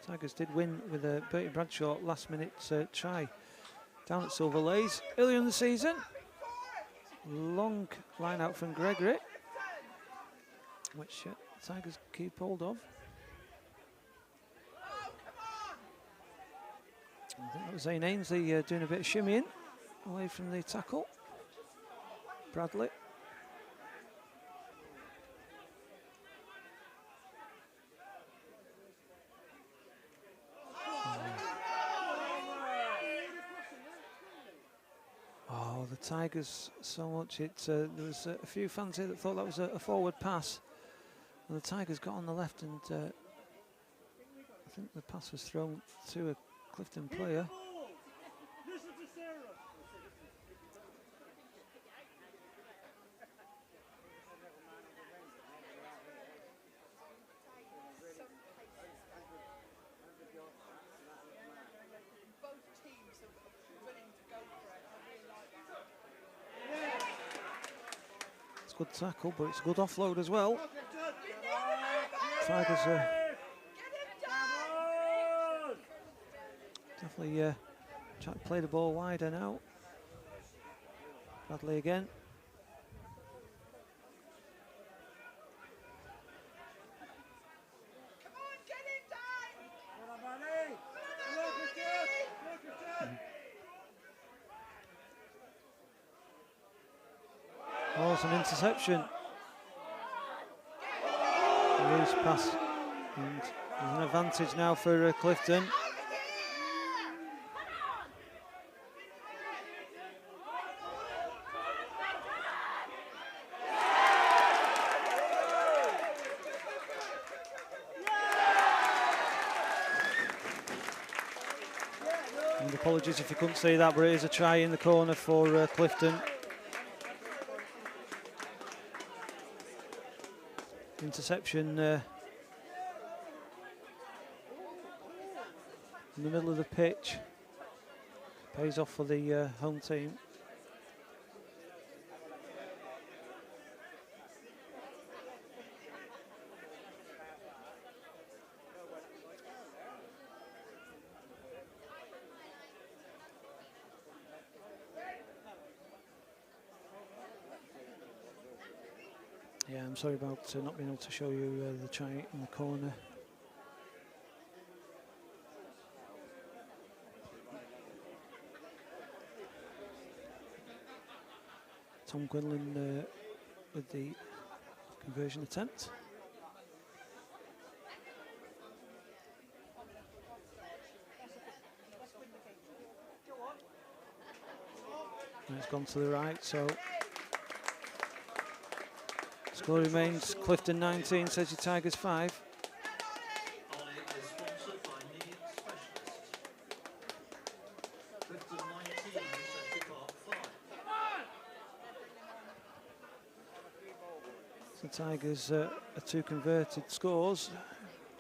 Tigers did win with a Bertie Bradshaw last-minute try down at Silver Lays earlier in the season. Long line out from Gregory, which Tigers keep hold of. I think that was Zane Ainsley doing a bit of shimmying away from the tackle. Bradley. Oh, the Tigers so much. There was a few fans here that thought that was a forward pass. And the Tigers got on the left and I think the pass was thrown to Clifton player. Listen to Sarah. It's a good tackle, but it's a good offload as well. Tigers definitely trying to play the ball wider now. Bradley again. Oh, it's an interception. Loose pass. And there's an advantage now for Clifton. And apologies if you couldn't see that, but it is a try in the corner for Clifton. Interception in the middle of the pitch. Pays off for the home team. Yeah, I'm sorry about not being able to show you the try in the corner. Tom Quinlan with the conversion attempt. And it's gone to the right, so score remains Clifton 19, Sedgley Tigers 5. Ollie is sponsored by Knee Specialists. Clifton 19, Sedgley Park 5. So Tigers are 2 converted scores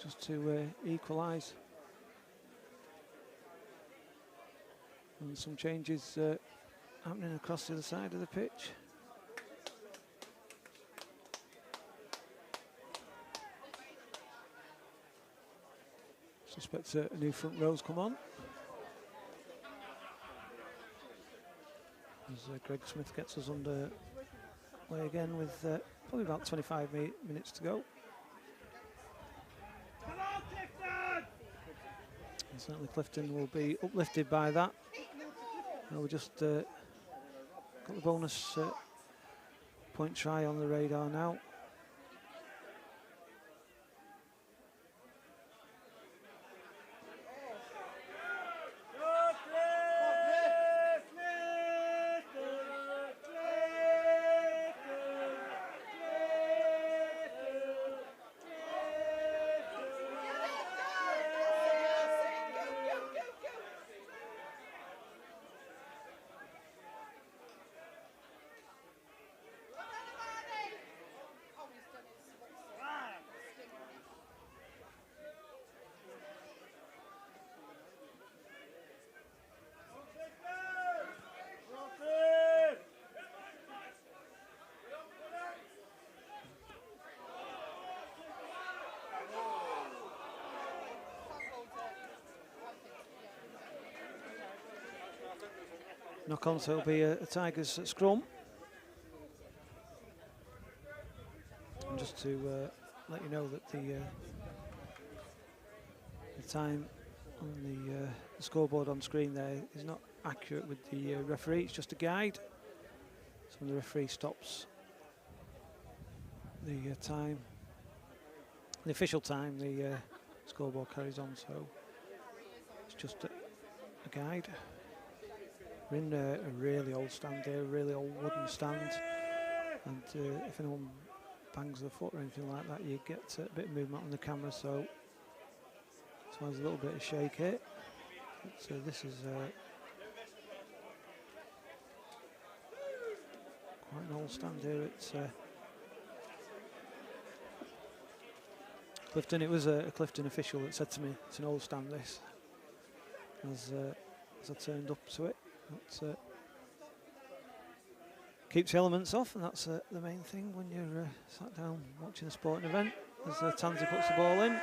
just to equalise. And some changes happening across the other side of the pitch. Suspect a new front row's come on. As Greg Smith gets us under way again with probably about 25 minutes to go. Come on, Clifton! And certainly Clifton will be uplifted by that. Now we just got the bonus point try on the radar now. Knock on, so it'll be a Tigers scrum. And just to let you know that the time on the scoreboard on screen there is not accurate with the referee, it's just a guide. So when the referee stops the time, the official time, the scoreboard carries on, so it's just a guide. We're in a really old stand here, a really old wooden stand, and if anyone bangs the foot or anything like that, you get a bit of movement on the camera, so there's a little bit of shake here. So this is quite an old stand here. It's Clifton. It was a Clifton official that said to me, "It's an old stand, this." As I turned up to it, but, keeps the elements off, and that's the main thing when you're sat down watching a sporting event. As Tansy puts the ball in.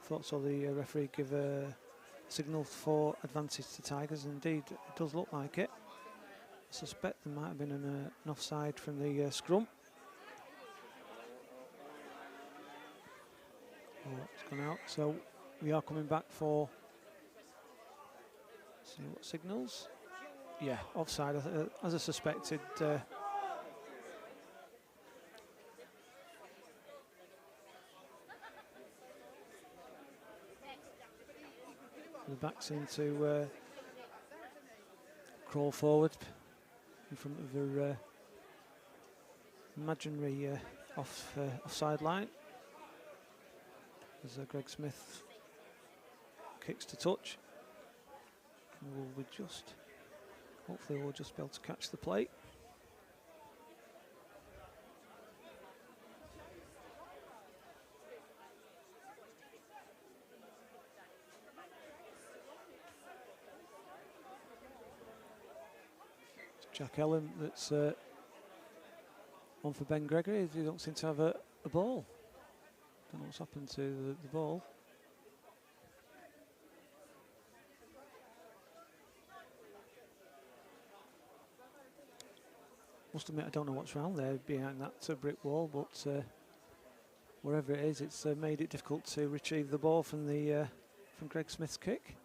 Thought so. The referee give a signal for advantage to Tigers. Indeed, it does look like it. I suspect there might have been an offside from the scrum. Oh, it's gone out. So we are coming back for. See what signals. Yeah, offside as I suspected. The back seem to crawl forward in front of their imaginary offside line as Greg Smith kicks to touch. And hopefully we'll just be able to catch the play. Jack Ellen that's on for Ben Gregory. They don't seem to have a ball. Don't know what's happened to the ball. Must admit, I don't know what's around there behind that brick wall, but wherever it is, it's made it difficult to retrieve the ball from Greg Smith's kick.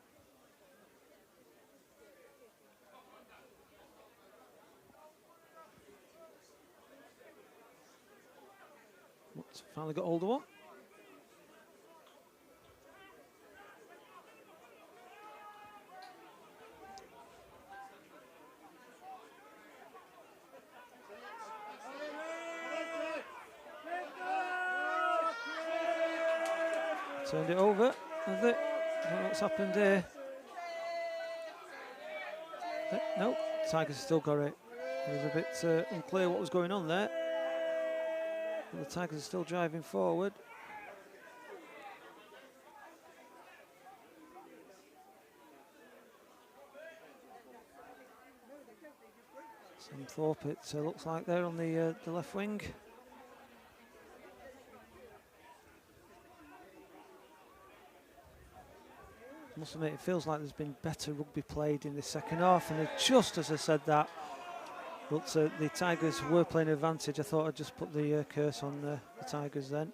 Finally got hold of one. Turned it over, has it? I don't know what's happened here. No, Tigers still got it. It was a bit unclear what was going on there. But the Tigers are still driving forward. Sam Thorpe, it looks like they're on the left wing. I must admit, it feels like there's been better rugby played in the second half, and just as I said that, but the Tigers were playing advantage. I thought I'd just put the curse on the Tigers then.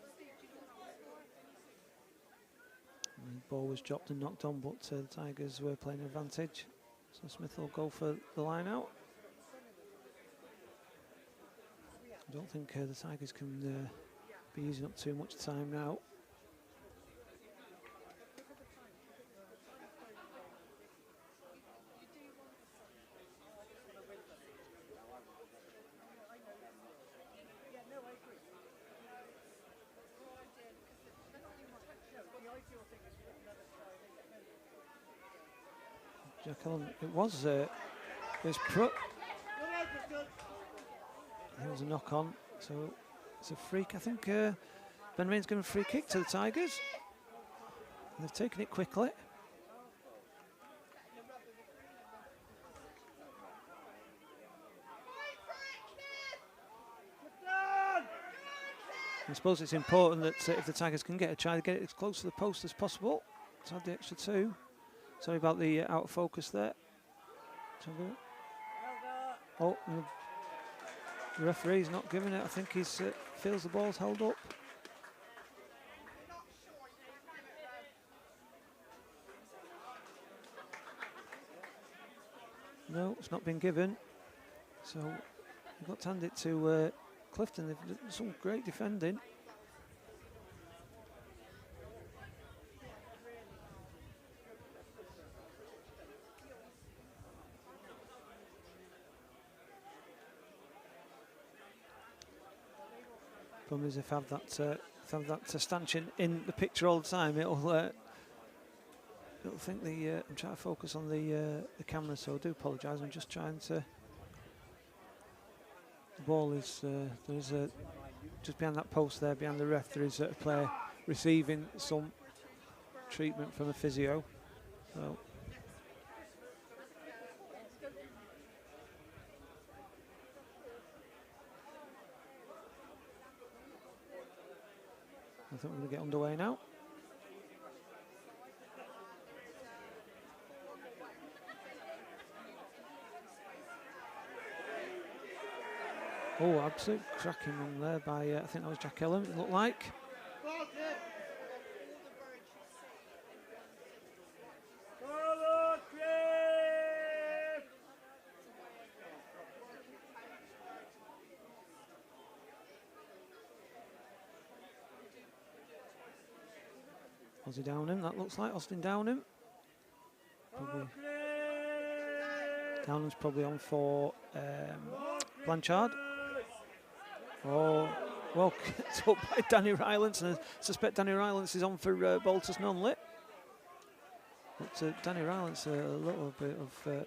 And the ball was dropped and knocked on, but the Tigers were playing advantage. So Smith will go for the line out. I don't think the Tigers can be using up too much time now. It was Prutt. It was a knock on, so it's a free. I think Ben Rain's given a free kick to the Tigers. And they've taken it quickly. I suppose it's important that if the Tigers can get a try, to get it as close to the post as possible. To add the extra two. Sorry about the out of focus there. Oh, the referee's not giving it. I think he feels the ball's held up. No, it's not been given. So we've got to hand it to Clifton. They've done some great defending. Problem is, if I have that stanchion in the picture all the time, it'll think I'm trying to focus on the camera, so I do apologise. I'm just trying to. The ball is there's a just behind that post there, behind the ref. There is a player receiving some treatment from a physio. So. I think we're going to get underway now. Oh, absolute cracking run there by, I think that was Jack Ellum, it looked like. Aussie Downham, that looks like Austin Downham. Downham's probably on for Blanchard. Oh, well, it's up by Danny Rylance, and I suspect Danny Rylance is on for Baltus Nunley. But Danny Rylance, a little bit of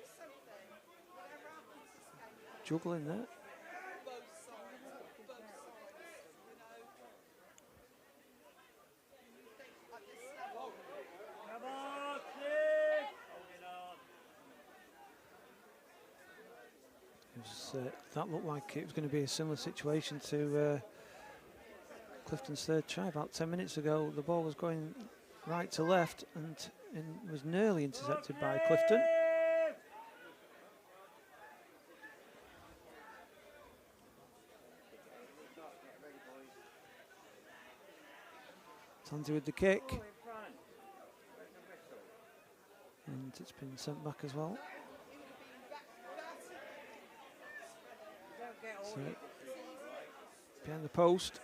juggling there. That looked like it was going to be a similar situation to Clifton's third try about 10 minutes ago. The ball was going right to left and was nearly intercepted by Clifton. Tansy with the kick. And it's been sent back as well. So, behind the post.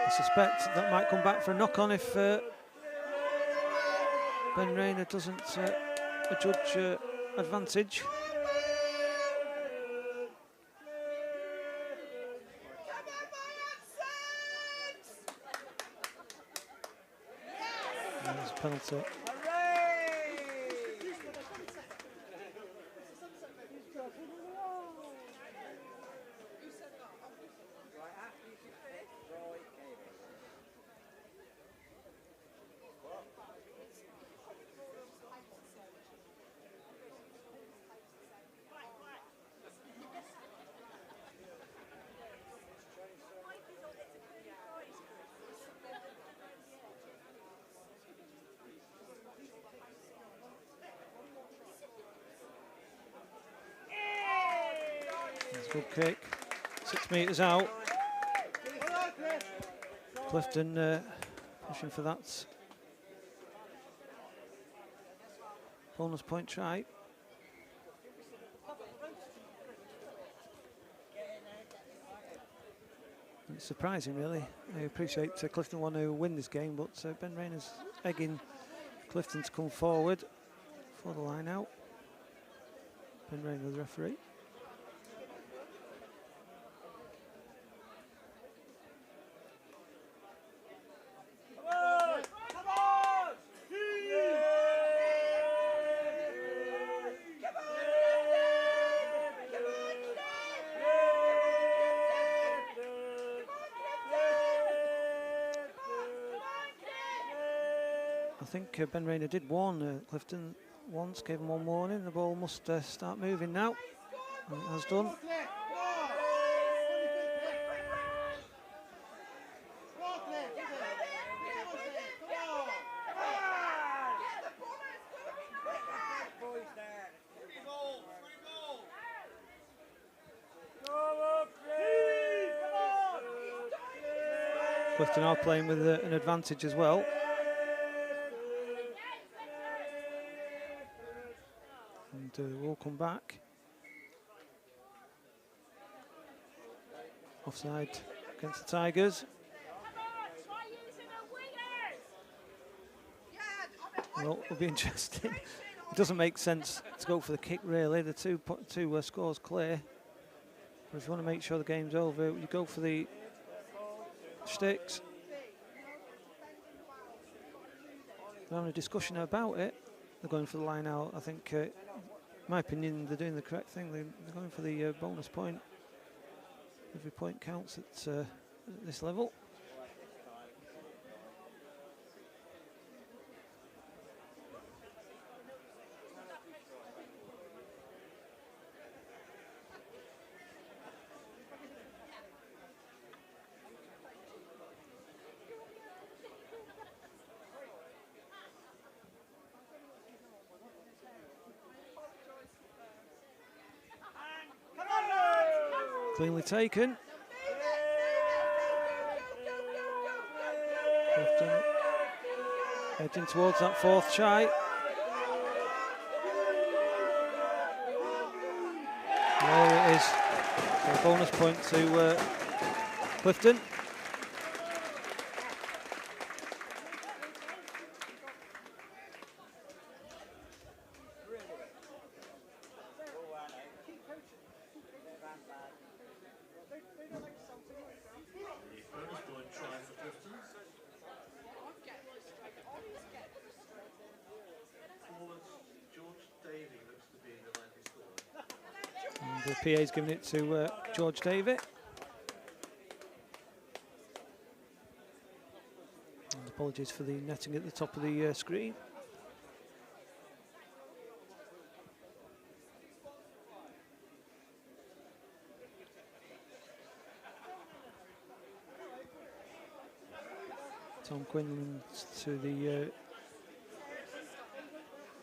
I suspect that might come back for a knock-on if Ben Rayner doesn't adjudge advantage. Penalty. Good kick, 6 metres out. Clifton pushing for that bonus point try. It's surprising, really. I appreciate Clifton want to win this game, but Ben Rayner's egging Clifton to come forward for the line out. Ben Rayner, the referee. I think Ben Rayner did warn Clifton once, gave him one warning. The ball must start moving now, and it has done. Clifton are playing with an advantage as well. And we'll come back. Offside against the Tigers. Well, it'll be interesting. It doesn't make sense to go for the kick, really. The two scores clear. But if you want to make sure the game's over, you go for the sticks. They're having a discussion about it. They're going for the line out. I think, in my opinion, they're doing the correct thing. They're going for the bonus point. Every point counts at this level. Cleanly taken. Clifton heading towards that fourth try. There it is. So a bonus point to Clifton. The PA's giving it to George Davitt. And apologies for the netting at the top of the screen. Tom Quinlan to the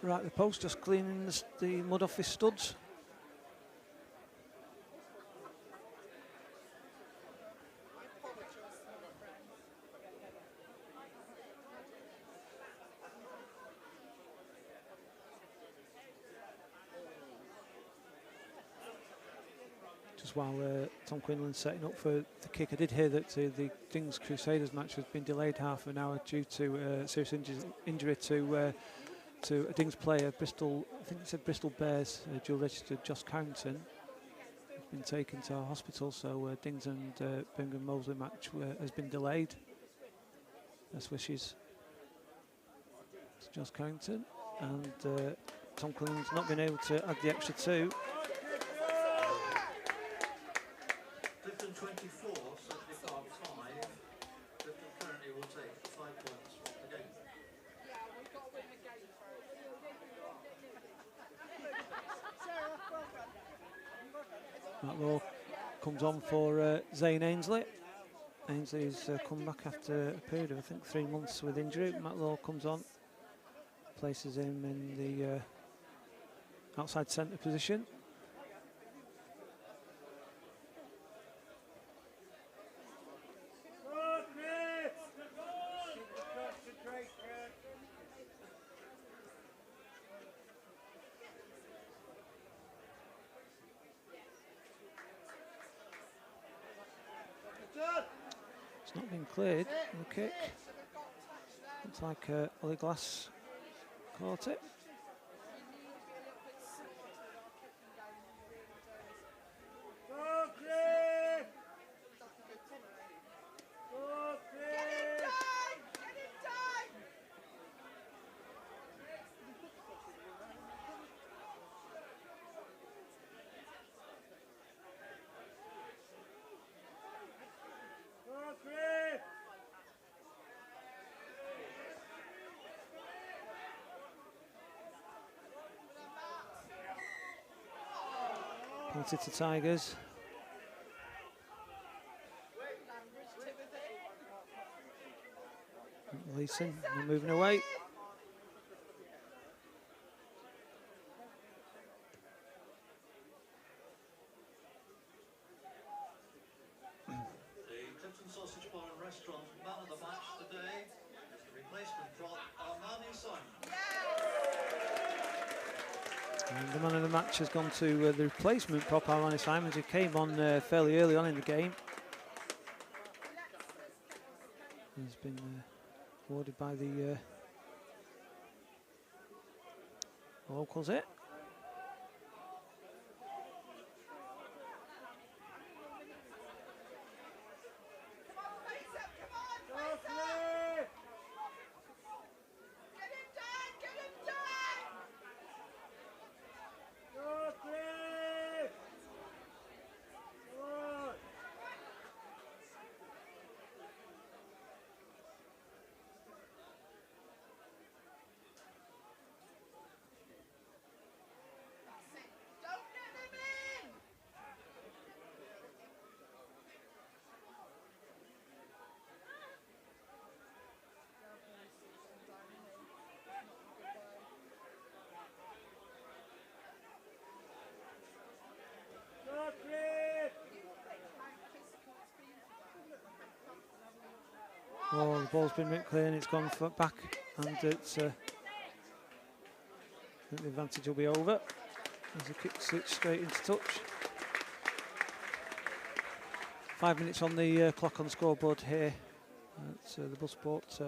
right of the post, just cleaning the mud off his studs. Just while Tom Quinlan's setting up for the kick, I did hear that the Dings Crusaders match has been delayed half an hour due to serious injury to a Dings player. Bristol, I think it said Bristol Bears, dual registered Josh Carrington, has been taken to our hospital. So Dings and Birmingham Moseley match has been delayed. Best wishes to Josh Carrington, and Tom Quinlan's not been able to add the extra two. 24, 75, 5. Clifton currently will take 5 points from the game. Matt Law comes on for Zane Ainsley. Ainsley's come back after a period of, I think, 3 months with injury. Matt Law comes on, places him in the outside centre position. It's not been cleared, the kick. Looks like Ollie Glass caught it. Penalty to Tigers. Leeson, they're moving away. The Clifton Sausage Bar and Restaurant man of the match today is the replacement prop, Armani Simon. And the man of the match has gone to the replacement prop, Armani Simons, who came on fairly early on in the game. He's been awarded by the Locals it. Oh, the ball's been ripped clear and it's gone back, and it's I think the advantage will be over as he kicks it straight into touch. 5 minutes on the clock on the scoreboard here at the Buzze Sport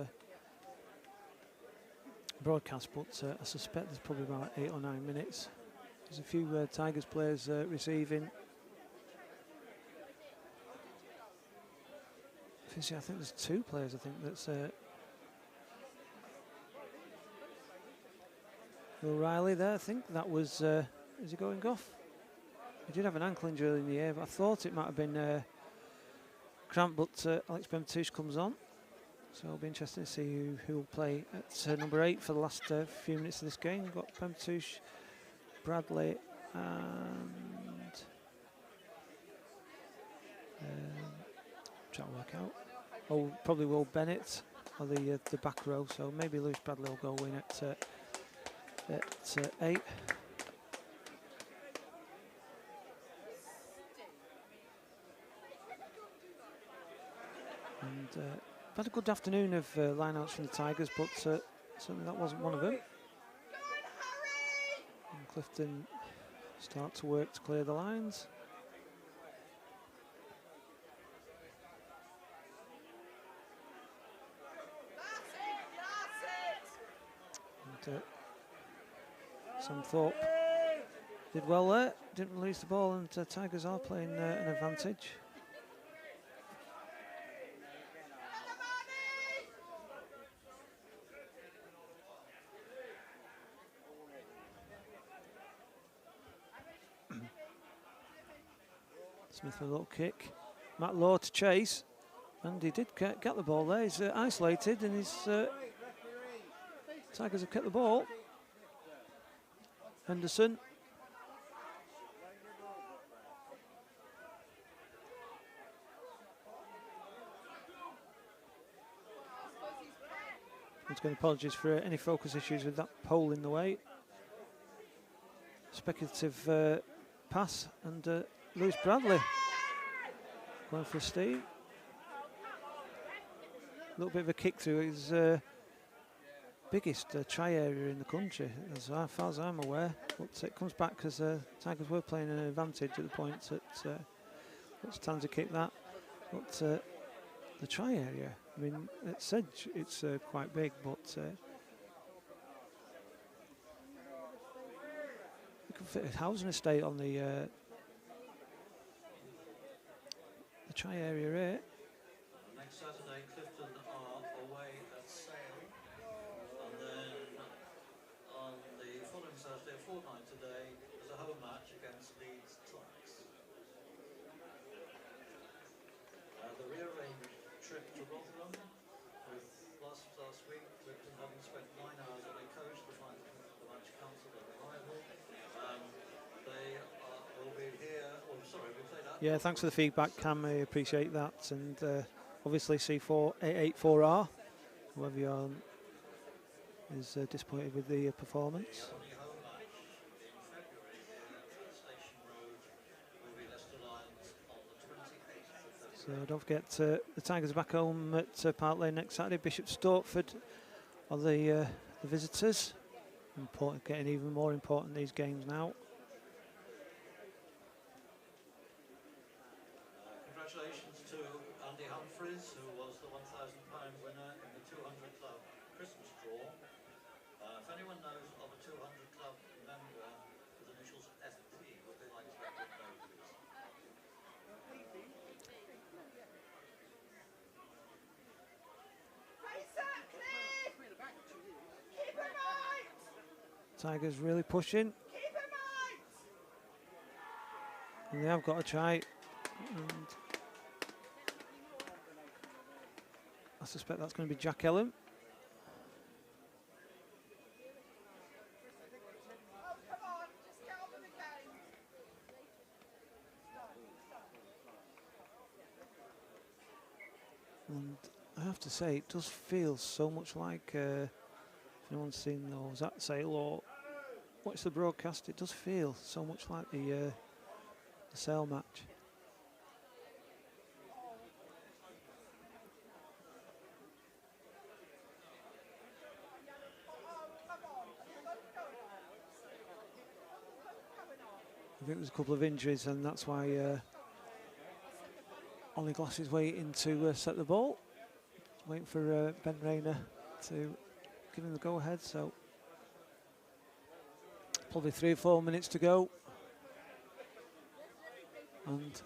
broadcast, but I suspect there's probably about 8 or 9 minutes. There's a few Tigers players receiving. I think there's 2 players. I think that's O'Reilly there. I think that was. Is he going off? He did have an ankle injury early in the year, but I thought it might have been cramp. But Alex Bemtouche comes on, so it'll be interesting to see who will play at number 8 for the last few minutes of this game. We've got Bemtouche, Bradley, and trying to work out. Oh, probably Will Bennett or the back row. So maybe Lewis Bradley will go in at 8. And had a good afternoon of lineouts from the Tigers, but certainly that wasn't one of them. And Clifton start to work to clear the lines. And Sam Thorpe did well there, didn't release the ball, and Tigers are playing an advantage. Smith with a little kick. Matt Law to chase, and he did get the ball there. He's isolated, and his Tigers have kept the ball. Henderson. Once again, apologies for any focus issues with that pole in the way. Speculative pass, and Lewis Bradley going for Steve. A little bit of a kick through his biggest try area in the country, as far as I'm aware. But it comes back because Tigers were playing an advantage at the point that it's time to kick that. But the try area, I mean, at Sedge it's quite big, but you could fit a housing estate on the try area here. Next Saturday, Clifton are away at Sale, and then on the following Saturday, a fortnight today, there's a home match against Leeds Tucks. The rearranged trip to Rotherham, with last week Clifton having spent 9 hours on a coach to find the match cancelled and arrival. They will be here. Oh, sorry, we played out. Yeah, thanks for the feedback, Cam. I appreciate that. And obviously C4884R, whoever you are, is disappointed with the performance. So don't forget, the Tigers are back home at Park Lane next Saturday. Bishop Stortford are the visitors. Important, getting even more important these games now. Congratulations to Andy Humphreys, who was the £1,000 winner in the 200 Club Christmas draw. If anyone knows of a 200 Club Tigers really pushing. And they have got a try. And I suspect that's going to be Jack Ellen. And I have to say, it does feel so much like, if anyone's seen those at Sale or watch the broadcast, it does feel so much like the Sale match. I think there's a couple of injuries, and that's why Ollie Glass is waiting to set the ball. Waiting for Ben Rayner to give him the go-ahead, so probably 3 or 4 minutes to go. And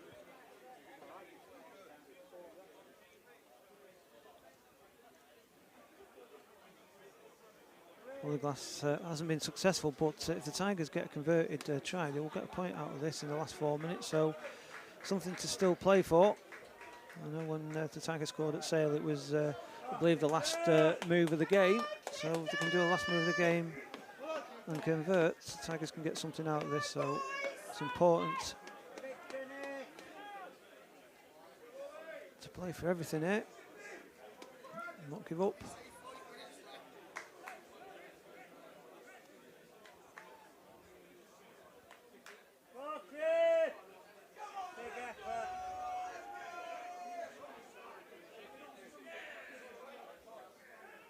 Ollie Glass hasn't been successful, but if the Tigers get a converted try, they will get a point out of this in the last 4 minutes, so something to still play for. I know when the Tigers scored at Sale, it was, I believe, the last move of the game. So if they can do the last move of the game and convert, the Tigers can get something out of this. So it's important to play for everything here, not give up.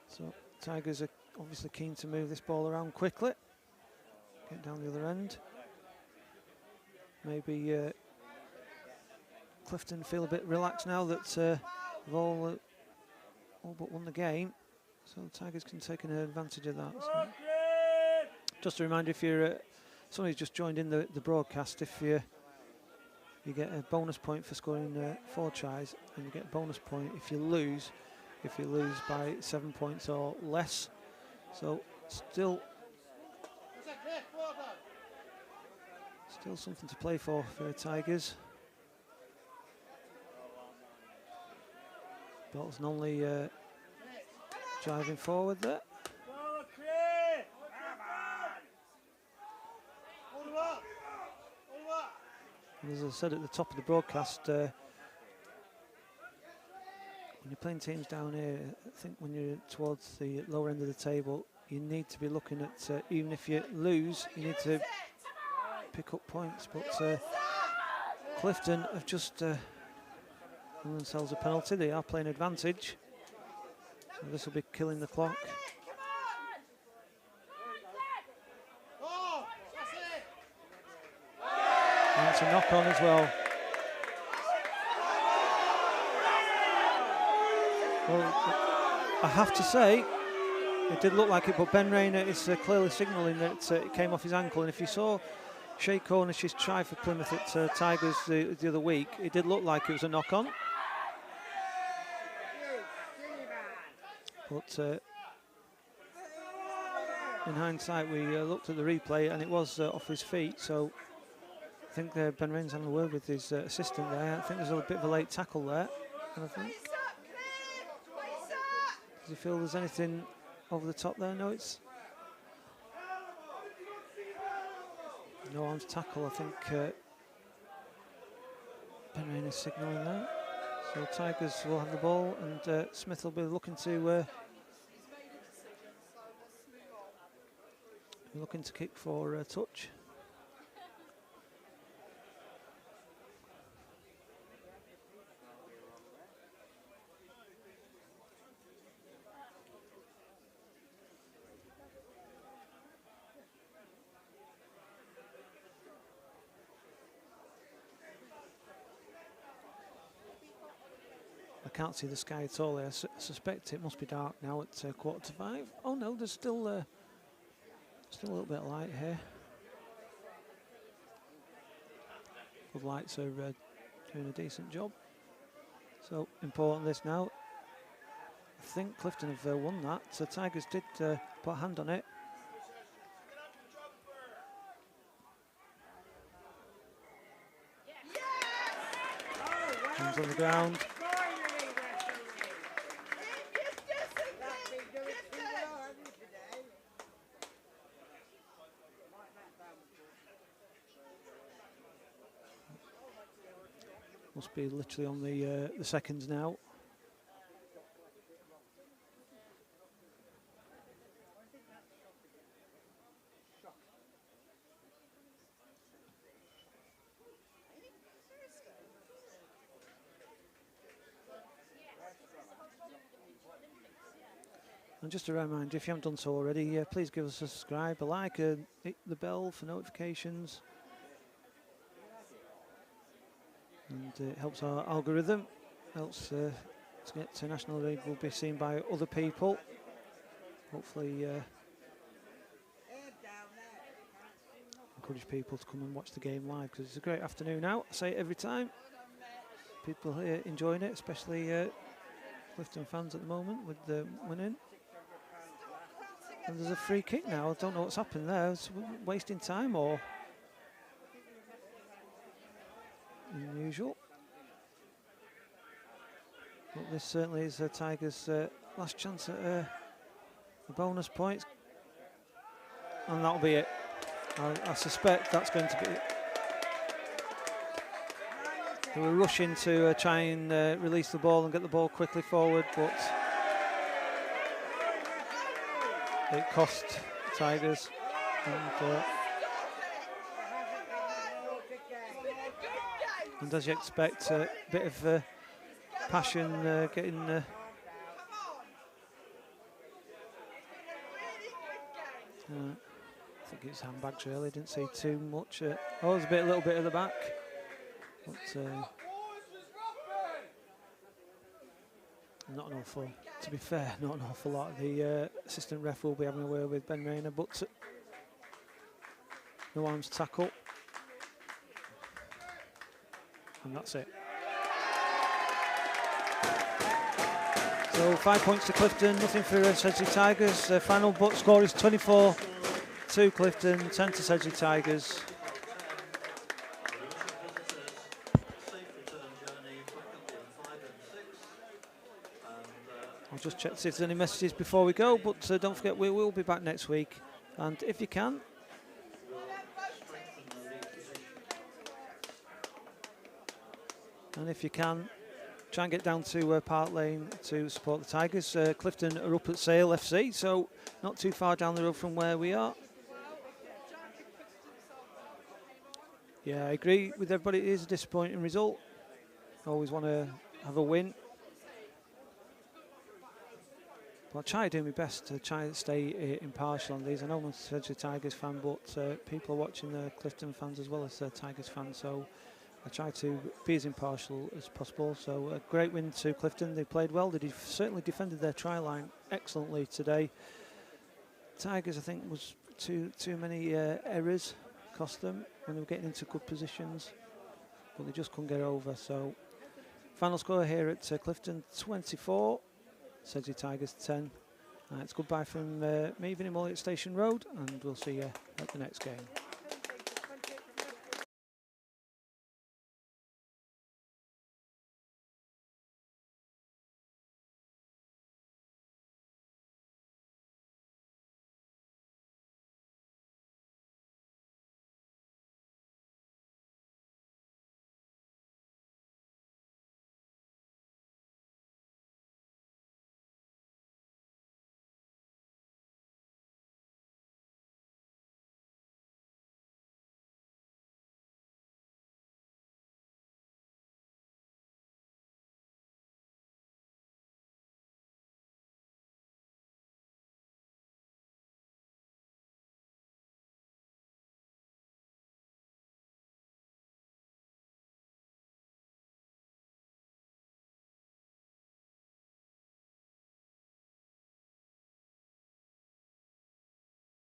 So Tigers are obviously keen to move this ball around quickly, get down the other end. Maybe Clifton feel a bit relaxed now that they've all but won the game, so the Tigers can take an advantage of that. So just a reminder, if you're somebody's just joined in the broadcast, if you get a bonus point for scoring 4 tries, and you get a bonus point if you lose by 7 points or less. So still something to play for the Tigers. Belton only driving forward there. And as I said at the top of the broadcast, when you're playing teams down here, I think when you're towards the lower end of the table, you need to be looking at, even if you lose, you need to pick up points. But Clifton have just given themselves a penalty. They are playing advantage. So this will be killing the clock. And it's a knock on as well. Well, I have to say, it did look like it, but Ben Rayner is clearly signalling that it came off his ankle. And if you saw Shay Cornish's try for Plymouth at Tigers the other week, it did look like it was a knock-on. But in hindsight, we looked at the replay and it was off his feet. So I think Ben Rayner's having a word with his assistant there. I think there's a bit of a late tackle there. And I think, does he feel there's anything over the top there? No, it's no arms tackle. I think Ben Rayner's signalling there. So Tigers will have the ball, and Smith will be looking to kick for a touch. I can't see the sky at all. I suspect it must be dark now at 4:45. Oh no, there's still a little bit of light here. The lights are doing a decent job. So important this now. I think Clifton have won that. So Tigers did put a hand on it. Hands on the ground. Must be literally on the seconds now. And just a reminder, if you haven't done so already, please give us a subscribe, a like, hit the bell for notifications. And it helps our algorithm, helps to get to National League, will be seen by other people. Hopefully encourage people to come and watch the game live, because it's a great afternoon out. I say it every time. People here enjoying it, especially Clifton fans at the moment with the winning. And there's a free kick now. I don't know what's happened there. It's wasting time or unusual. But this certainly is Tigers' last chance at the bonus points. And that'll be it. I suspect that's going to be it. They were rushing to try and release the ball and get the ball quickly forward, but it cost Tigers. And as you expect, a bit of passion getting I think it's handbags really, didn't see too much. Oh, there's a little bit at the back. But not an awful, to be fair, not an awful lot. The assistant ref will be having a word with Ben Rayner, but no arms tackle. And that's it. So 5 points to Clifton, nothing for Sedgley Tigers. Final score is 24 to Clifton, 10 to Sedgley Tigers. I'll just check to see if there's any messages before we go, but don't forget we will be back next week. And if you can, try and get down to Park Lane to support the Tigers. Clifton are up at Sale FC, so not too far down the road from where we are. Yeah, I agree with everybody. It is a disappointing result. Always want to have a win. But I'll try to do my best to try to stay impartial on these. I know I'm a Sedgley Tigers fan, but people are watching the Clifton fans as well as Tigers fans, so I try to be as impartial as possible. So a great win to Clifton. They played well. They certainly defended their try line excellently today. Tigers, I think, was too many errors cost them when they were getting into good positions, but they just couldn't get over. So final score here at Clifton 24, Sedgley Tigers 10. It's goodbye from me, Vinnie Molly at Station Road, and we'll see you at the next game.